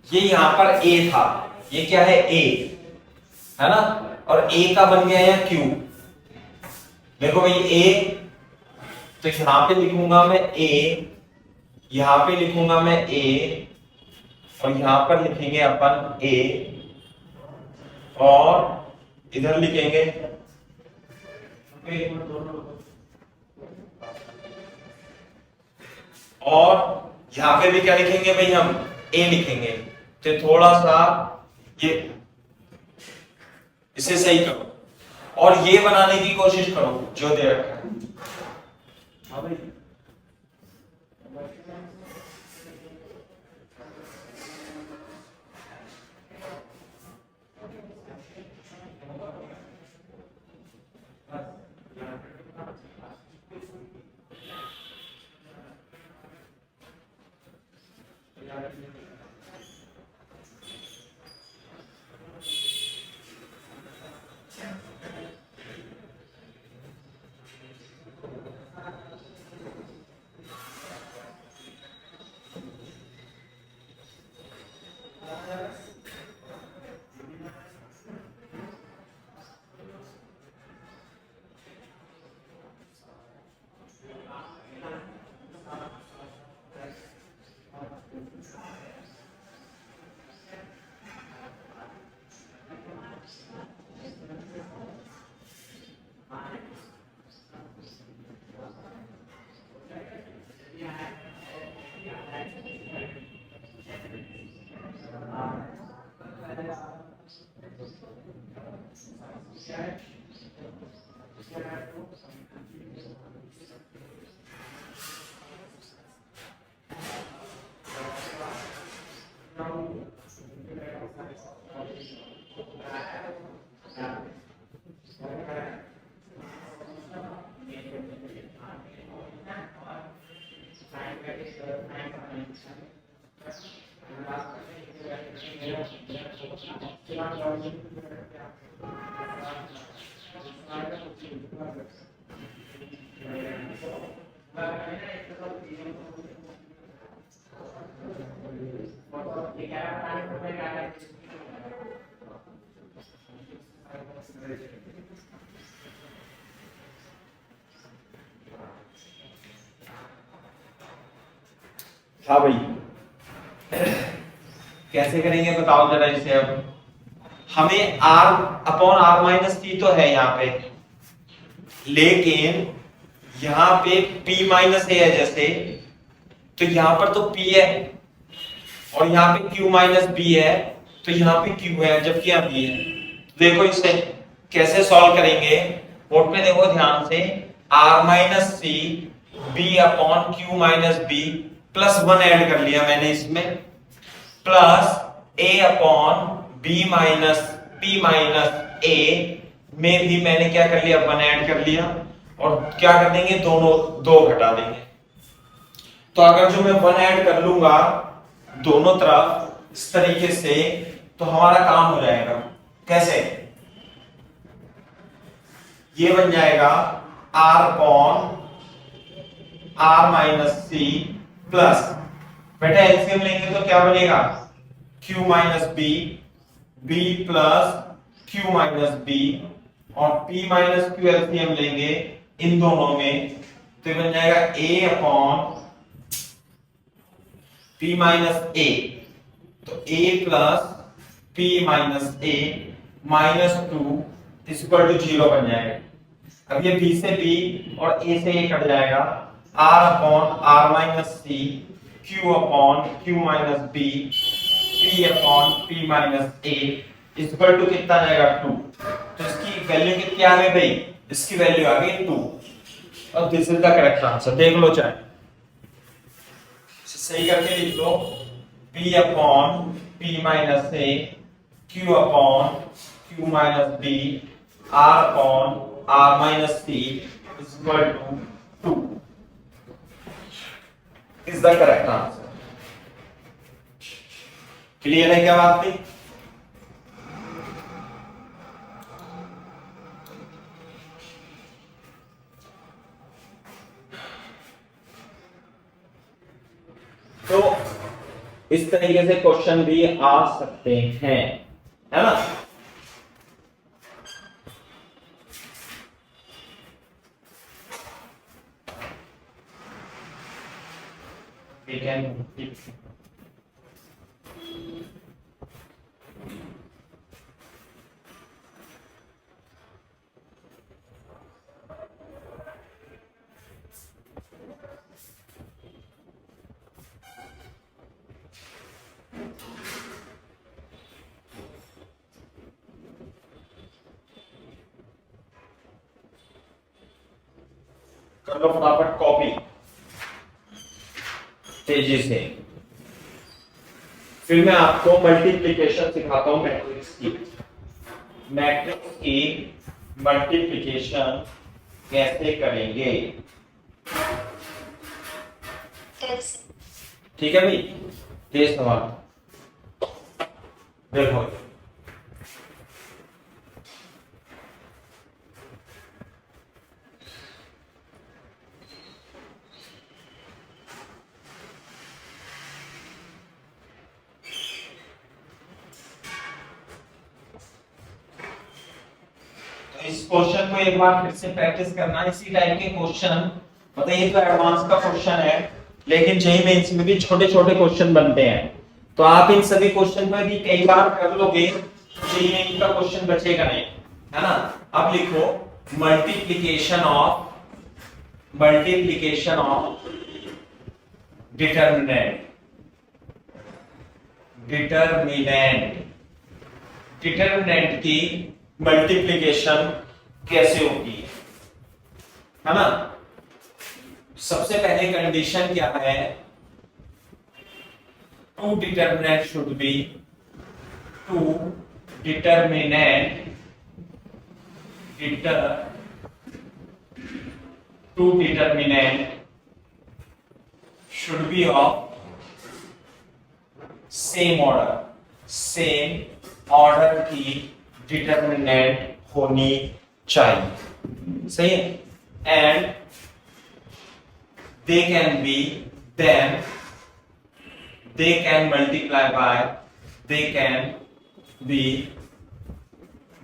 ये यहां पर ए था, ये क्या है ए, है ना, और ए का बन गया है क्यू। देखो भाई ए, तो यहां पे लिखूंगा मैं ए, यहां पे लिखूंगा मैं ए, और यहां पर लिखेंगे अपन ए, और इधर लिखेंगे और यहां पे भी क्या लिखेंगे भाई, हम ए लिखेंगे। तो थोड़ा सा ये इसे सही करो और ये बनाने की कोशिश करो जो दे रखा है। हाँ भाई, हाँ भाई, कैसे करेंगे बताओ जरा इसे। अब हमें r upon r minus T तो है यहाँ पे, लेकिन यहाँ पे p माइनस ए है जैसे, तो यहाँ पर तो p है, और यहाँ पे q माइनस b है, तो यहाँ पे q है जबकि यहाँ b है। देखो इसे कैसे सॉल्व करेंगे, बोर्ड पे देखो ध्यान से, r माइनस सी b upon q minus b plus 1 add कर लिया मैंने इसमें, plus a upon b minus p minus a में भी मैंने क्या कर लिया, 1 ऐड कर लिया, और क्या कर देंगे, दोनों दो घटा देंगे। तो अगर जो मैं 1 ऐड कर लूंगा दोनों तरफ इस तरीके से, तो हमारा काम हो जाएगा। कैसे, ये बन जाएगा r upon r minus c plus, बेटा एलसीएम लेंगे तो क्या बनेगा, q माइनस बी, b plus q minus b, और p माइनस q एलसीएम लेंगे इन दोनों में, तो बन जाएगा a upon p minus a, तो a plus p minus a minus 2 equal to 0 बन जाएगा। अब ये b से b और a से a कट जाएगा, r upon r minus c, q upon q minus b, p upon p minus a equal to कितना जाएगा, 2। तो इसकी वैल्यू कितनी आ गई भाई, इसकी वैल्यू आ गई 2, और this is the correct answer. देख लो चाहे सही करके लिख लो p upon p minus a q upon q minus b r upon r minus c is equal to 2 is the correct answer. Clear है क्या बात थी? तो इस तरीके से क्वेश्चन भी आ सकते हैं, है ना? We can कर लो फटाफट कॉपी तेजी से। फिर मैं आपको मल्टीप्लिकेशन सिखाता हूं मैट्रिक्स की। मैट्रिक्स की मल्टीप्लिकेशन कैसे करेंगे, ठीक है भाई? ये सवाल देखो, इस क्वेश्चन को एक बार फिर से प्रैक्टिस करना। इसी टाइप के क्वेश्चन, मतलब ये तो एडवांस का क्वेश्चन है, लेकिन जेईई मेंस में भी छोटे छोटे क्वेश्चन बनते हैं, तो आप इन सभी क्वेश्चन पर भी कई बार कर लोगे, जेईई मेंस का क्वेश्चन बचेगा नहीं, है ना? अब लिखो मल्टीप्लिकेशन ऑफ डिटरमिनेंट। डिटरमिनेंट की मल्टीप्लिकेशन कैसे होती है ना? सबसे पहले कंडीशन क्या है? Two determinant should be of same order की डिटरमिनेंट होनी चाहिए, सही है? And they can be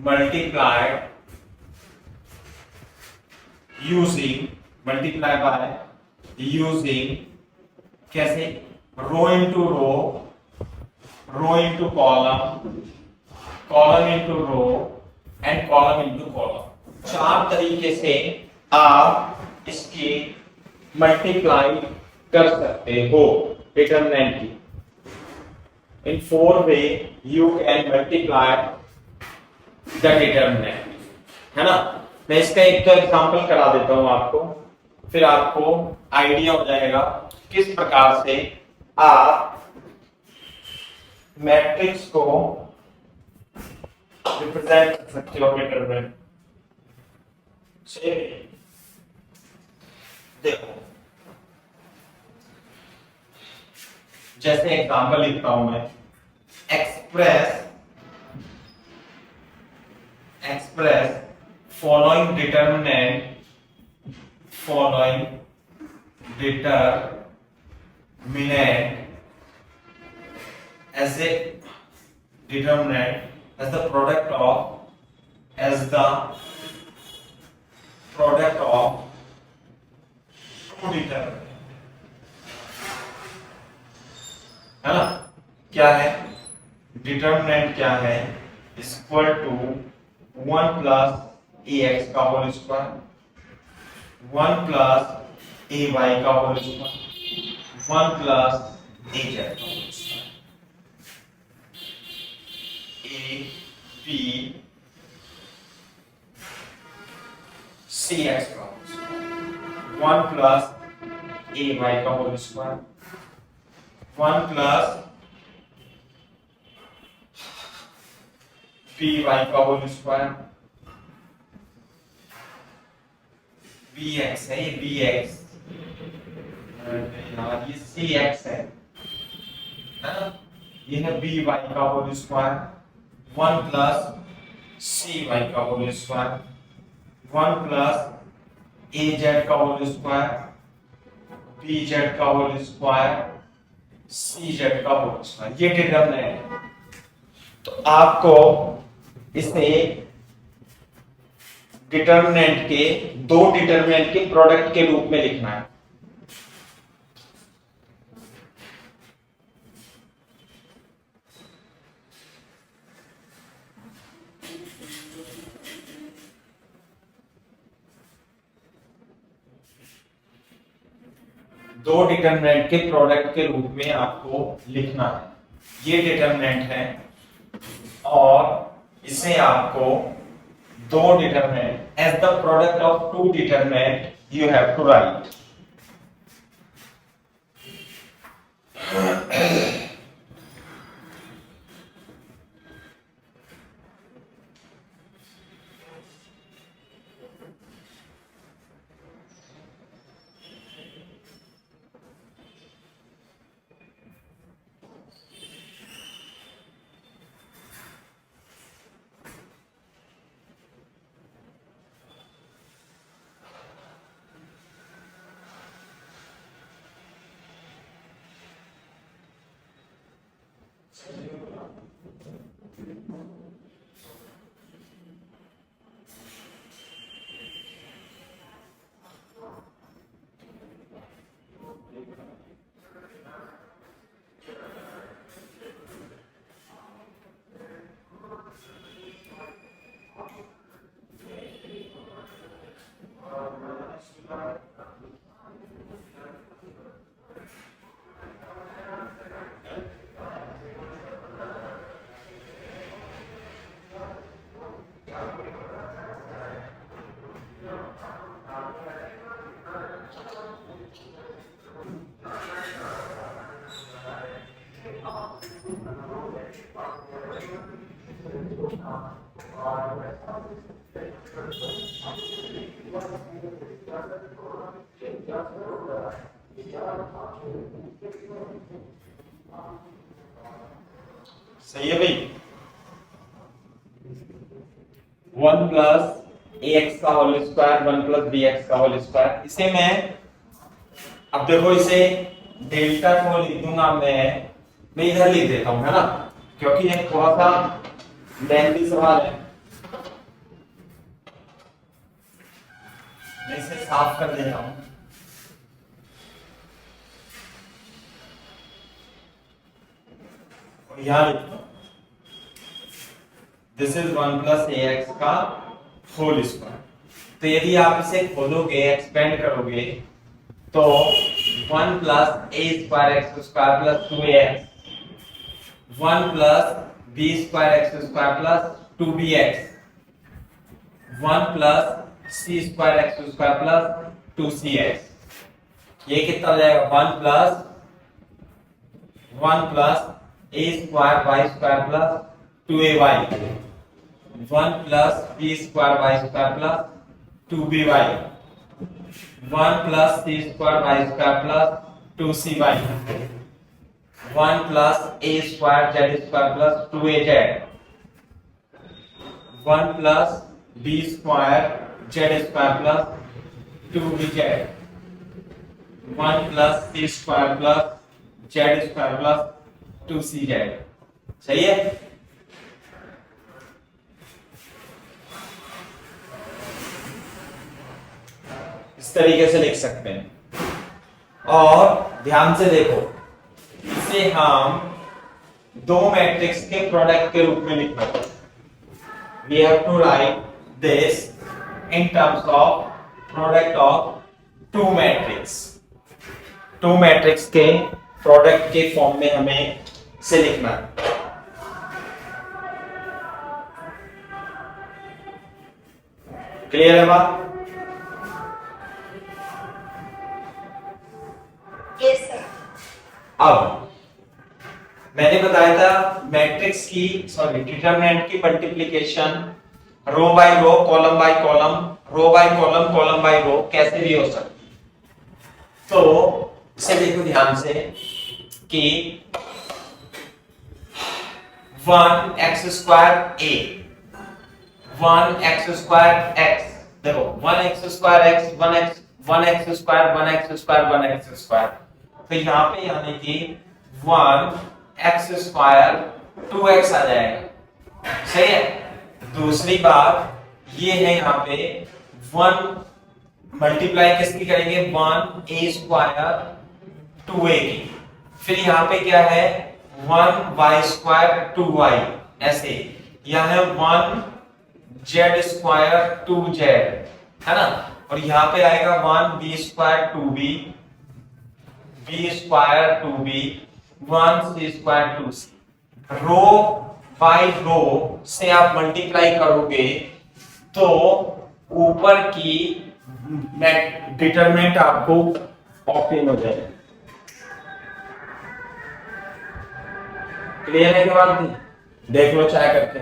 multiplied using कैसे? Row into column into row and column into column. 4 तरीके से आप इसकी मल्टीप्लाई कर सकते हो डिटरमिनेंट की। इन 4 way you can multiply the determinant, है ना? मैं इसका एक तो एग्जांपल करा देता हूं आपको, फिर आपको आइडिया हो जाएगा किस प्रकार से आप मैट्रिक्स को रिप्रेजेंट कर सकते हो डिटरमिनेंट से। देखो, जैसे एग्जांपल लिखता हूं मैं, express following determinant as a determinant as the product of two determinant, है ना? क्या है डिटरमिनेंट? क्या है? इक्वल टू 1 प्लस ax का होल स्क्वायर, 1 प्लस ay का होल स्क्वायर, 1 प्लस az का whole square. a b cx का होल स्क्वायर, 1 प्लस ay का whole square, 1 plus b y का होल स्क्वायर, बी एक्स है, ये बी एक्स यार, ये सी एक्स है ना, ये है बी वाई का होल स्क्वायर, 1 प्लस सी वाई का होल स्क्वायर, 1 प्लस ए जेड का होल स्क्वायर, बी जेड का होल स्क्वायर, सी जेड का होल स्क्वायर, ये डिटरमिनेंट है। तो आपको इसे डिटरमिनेंट के, दो डिटरमिनेंट के प्रोडक्ट के रूप में लिखना है। दो डिटरमिनेंट के प्रोडक्ट के रूप में आपको लिखना है, ये डिटरमिनेंट है और इसे आपको दो determinant as the product of two determinant you have to write. सही है भाई, 1 प्लस ए एक्स का whole square, 1 plus b x का होल स्क्वायर, इसे मैं, अब देखो इसे डेल्टा को लिख दूंगा मैं इधर लिख देता हूं, है ना, क्योंकि ये थोड़ा सा लेंथी सवाल है, मैं इसे साफ कर देता हूं। और यहां लिखता हूं this is 1 plus A x का होल स्क्वायर। तो यदि आप इसे खोलोगे, एक्सपेंड करोगे, तो 1 plus A square X square plus 2ax, 1 plus B square X square plus 2bx, 1 plus C square X square plus 2cx, ये कितना हो जाएगा, 1 plus A square Y square plus 2ay, 1 plus B square Y square plus 2by, 1 plus C square Y square plus 2cy, 1 plus A square Z square plus 2az, 1 plus B square Z square plus 2bz, 1 plus C square plus Z square plus 2cz। सही है, इस तरीके से लिख सकते हैं। और ध्यान से देखो, इसे हम दो मैट्रिक्स के प्रोडक्ट के रूप में लिखना है। We have to write this in terms of product of two matrix। Two matrix के प्रोडक्ट के फॉर्म में हमें इसे लिखना है। क्लियर है बात? Yes sir. अब मैंने बताया था मैट्रिक्स की सॉरी डिटरमिनेंट की multiplication row by row, column by column, row by column, column by row कैसे भी हो सकती है। तो इसे देखो ध्यान से कि 1x स्क्वायर ए 1x स्क्वायर एक्स, देखो 1x square x 1x square 1x square 1x square, तो यहाँ पे यानी कि 1x स्क्वायर 2x आ जाएगा, सही है। दूसरी बात ये है यहाँ पे 1 मल्टीप्लाई किसकी करेंगे 1a स्क्वायर 2a की, फिर यहाँ पे क्या है 1y स्क्वायर 2y, ऐसे यहाँ है 1z स्क्वायर 2z, है ना, और यहाँ पे आएगा 1b square 2b, b square 2b, 1c square 2c। Row by रो से आप मल्टीप्लाई करोगे तो ऊपर की डिटरमिनेंट आपको ऑप्टेन हो जाएगा। क्लियर है कि बात नहीं? देख लो चाहे करके।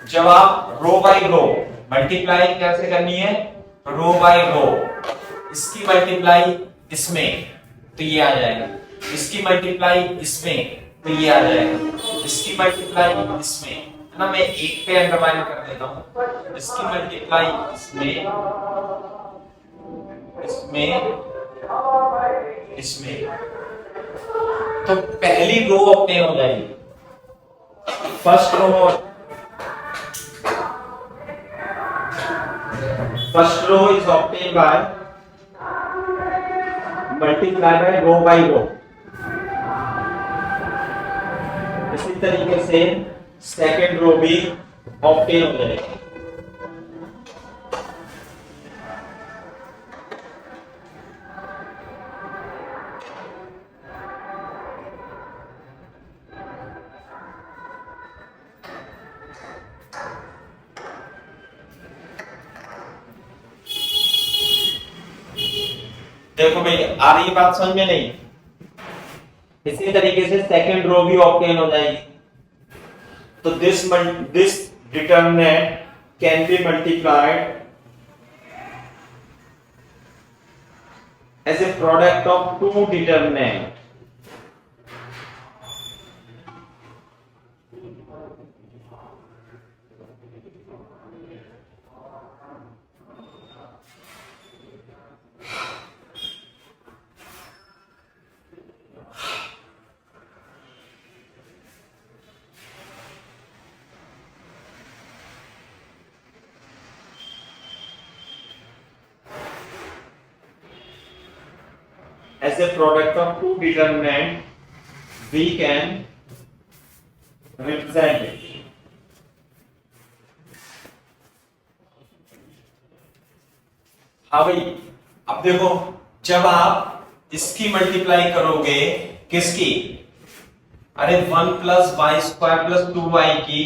जब आप रो बाय रो मल्टीप्लाई कैसे करनी है, रो बाय रो, इसकी मल्टीप्लाई इसमें तो ये आ जाएगा, इसकी मल्टीप्लाई इसमें तो ये आ जाएगा, इसकी मल्टीप्लाई इसमें, है ना, मैं एक पे अंडरलाइन कर देता हूं, इसकी मल्टीप्लाई इसमें इसमें, तो पहली रो ऑब्टेन हो जाएगी। First row is obtain by multiply by row by row. इसी तरीके से सेकंड रो भी ऑब्टेन हो जाएगी। देखो भाई आ रही बात समझ में नहीं? इसी तरीके से सेकंड रो भी ऑब्टेन हो जाएगी। तो this determinant can be multiplied as a product of two determinant. As a product of two determinant, we can represent it. हाँ भाई, अब देखो जब आप इसकी मल्टीप्लाई करोगे किसकी, अरे 1 plus Y square plus 2y की,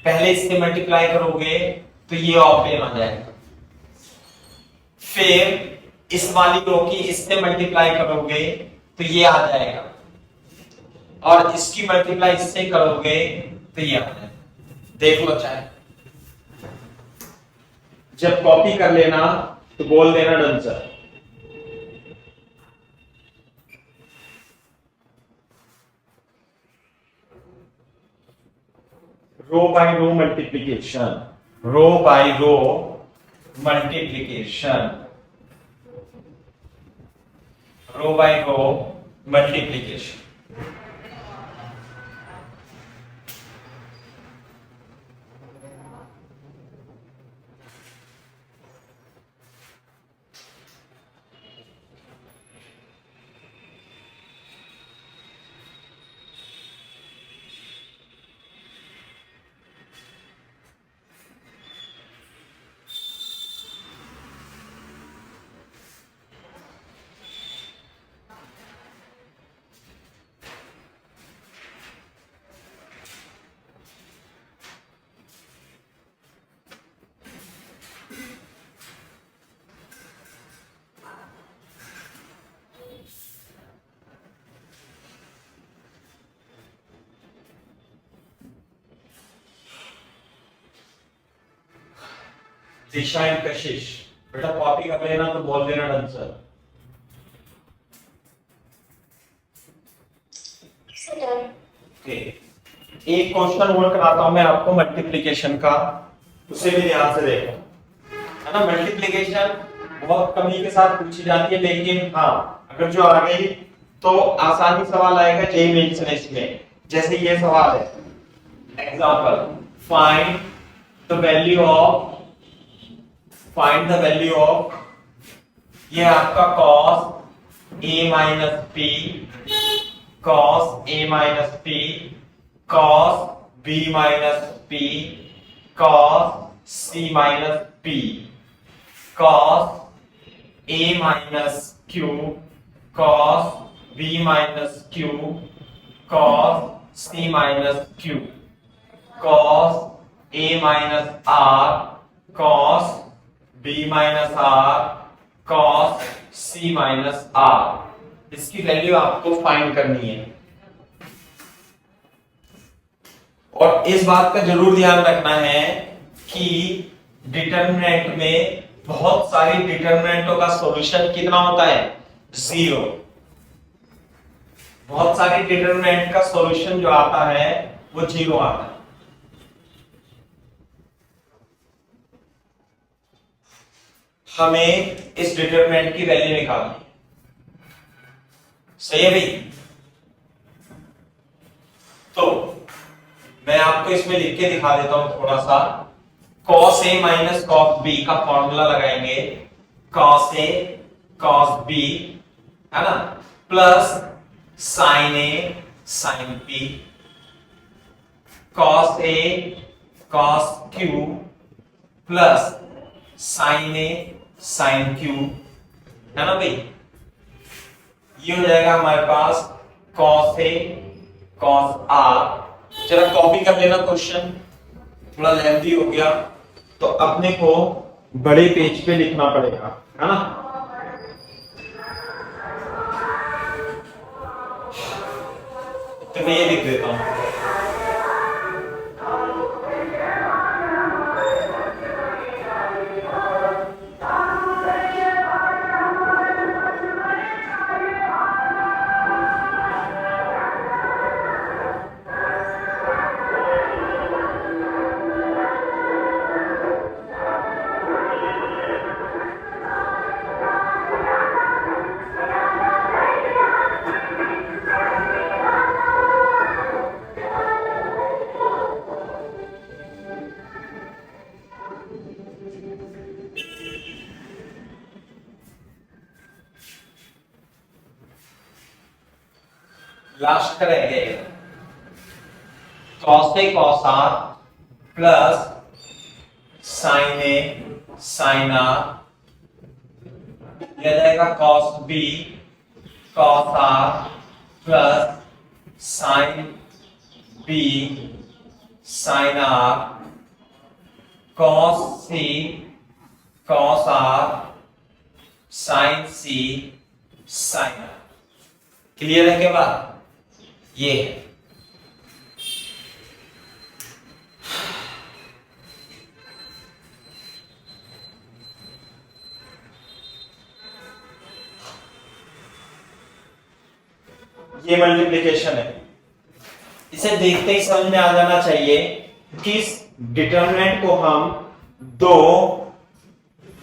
पहले इससे मल्टीप्लाई करोगे तो ये ऑब्टेन आ जाएगा। फिर इस वाली रो की इससे मल्टीप्लाई करोगे तो ये आ जाएगा, और इसकी मल्टीप्लाई इससे करोगे तो ये आ जाएगा। देख लो चाहे, जब कॉपी कर लेना तो बोल देना done sir. Row by row multiplication, row by row multiplication, row by row multiplication. Disha and Kashish, बेटा कॉपी कर लेना तो बोल देना आंसर। ओके, एक क्वेश्चन और कराता हूं मैं आपको मल्टीप्लिकेशन का, उसे भी ध्यान से देखो, है ना। मल्टीप्लिकेशन बहुत कमी के साथ पूछी जाती है, लेकिन हाँ अगर जो आ गई तो आसानी सवाल आएगा जेईई मेंस में इसमें। जैसे ये सवाल है, example find the value of, find the value of, ये आपका cos a minus P, cos a minus P, cos b minus P, cos c minus P, cos a minus Q, cos b minus Q, cos c minus Q, cos a minus r, cos b minus r, cos c minus r। इसकी value आपको find करनी है। और इस बात का जरूर ध्यान रखना है कि डिटरमिनेंट में बहुत सारी डिटरमिनेंटों का सॉल्यूशन कितना होता है, 0। बहुत सारी डिटरमिनेंट का सॉल्यूशन जो आता है वो 0 आता है। हमें इस डिटरमिनेंट की वैल्यू निकालनी है, सही है भाई। तो मैं आपको इसमें लिख के दिखा देता हूं थोड़ा सा। cos a minus cos b का फॉर्मूला लगाएंगे, cos a cos b, है ना, plus sin a sin p, cos a cos q plus sin a sin q, है ना भाई। ये हो जाएगा हमारे पास cos a cos r। जरा कॉपी कर लेना, क्वेश्चन थोड़ा लेंथी हो गया तो अपने को बड़े पेज पे लिखना पड़ेगा, है ना। तो मैं ये लिख देता हूं, लास्ट करेंगे cos a cos r plus sin a sin r, यह जाएगा cos b cos r plus sin b sin r, cos c cos r sin c sin r। Clear है के बाद ये है। ये मल्टीप्लिकेशन है, इसे देखते ही समझ में आ जाना चाहिए कि इस डिटरमिनेंट को हम दो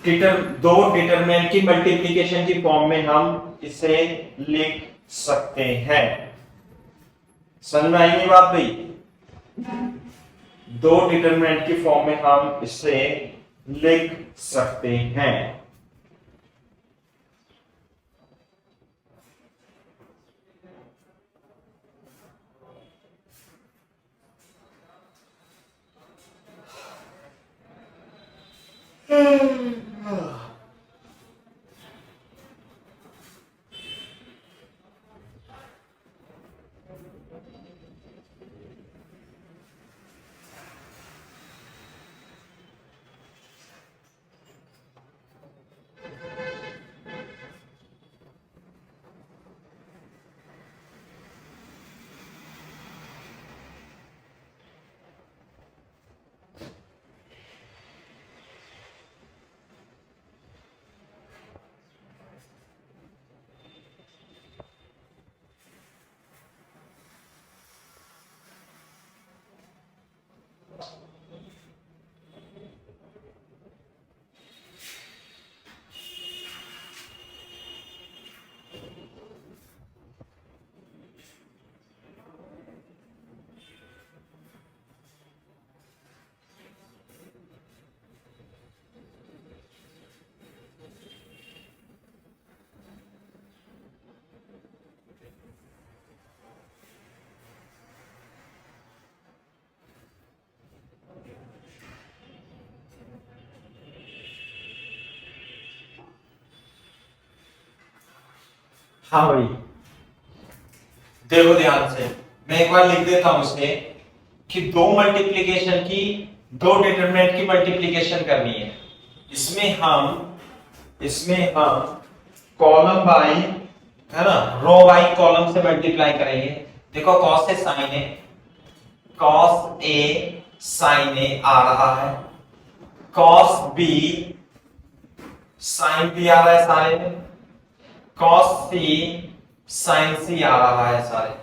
डिटरमिनेंट की मल्टीप्लिकेशन की फॉर्म में हम इसे लिख सकते हैं। समझ में आई नहीं बात भाई? दो डिटरमिनेंट की फॉर्म में हम इसे लिख सकते हैं। हाँ भाई देखो ध्यान से, मैं एक बार लिख देता हूं इसे कि दो मल्टीप्लिकेशन की, दो डिटरमिनेंट की मल्टीप्लिकेशन करनी है। इसमें हम कॉलम बाई, है ना, रो बाई कॉलम से मल्टीप्लाई करेंगे। देखो cos A sine A, cos A sine ए आ रहा है, कॉस बी साइन बी आ रहा है सारे में, कॉस सी साइन सी आ रहा है सारे,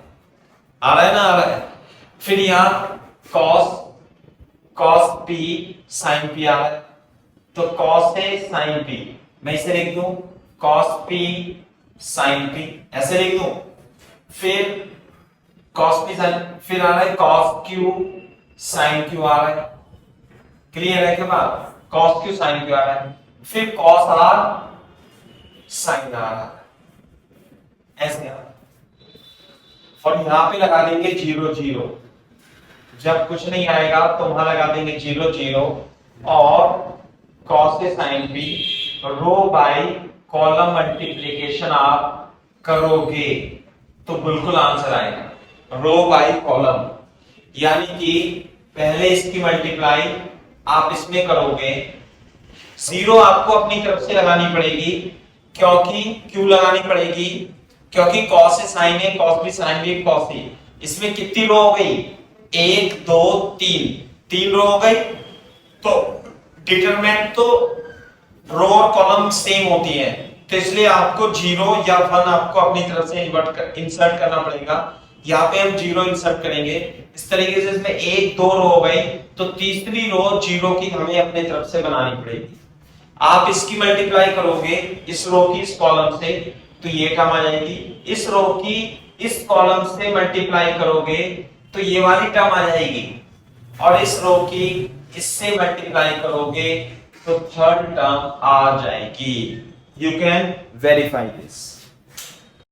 आ रहा है ना, आ रहा है। फिर यहां कॉस पी साइन पी आ रहा है, तो कॉस ए साइन पी, मैं इसे लिख दूं कॉस पी साइन पी, ऐसे लिख दूं। फिर कॉस पी साइन, फिर आ रहा है कॉस क्यू साइन क्यू आ रहा है, क्लियर है के बाद, कॉस क्यू साइन क्यू आ रहा है। फिर कॉस आर साइन आ रहा है, ऐसे आ रहा है। और यहां पे लगा देंगे 0 0, जब कुछ नहीं आएगा तो वहां लगा देंगे 0 0, और cos A sine b row by column multiplication आप करोगे तो बिल्कुल आंसर आएगा, रो बाय कॉलम। यानी कि पहले इसकी मल्टीप्लाई आप इसमें करोगे, 0 आपको अपनी तरफ से लगानी पड़ेगी, क्यों लगानी पड़ेगी, क्योंकि cos A sine A, cos B sine B, cos C, इसमें कितनी रो हो गई, 1 2 3 रो हो गई। तो डिटरमिनेंट तो रो और कॉलम सेम होती है, तो इसलिए आपको 0 या 1 आपको अपनी तरफ से इंसर्ट करना पड़ेगा। यहाँ पे हम 0 इंसर्ट करेंगे, इस तरीके से इसमें 1 2 रो हो गई, तो तीसरी रो 0 की हमें अपने तरफ से बनानी पड़ेगी। आप इसकी मल्टीप्लाई करोगे इस रो की इस कॉलम से, तो ये टर्म आ जाएगी, इस रो की इस कॉलम से मल्टीप्लाई करोगे तो ये वाली टर्म आ जाएगी, और इस रो की इससे मल्टीप्लाई करोगे तो थर्ड टर्म आ जाएगी। You can verify this.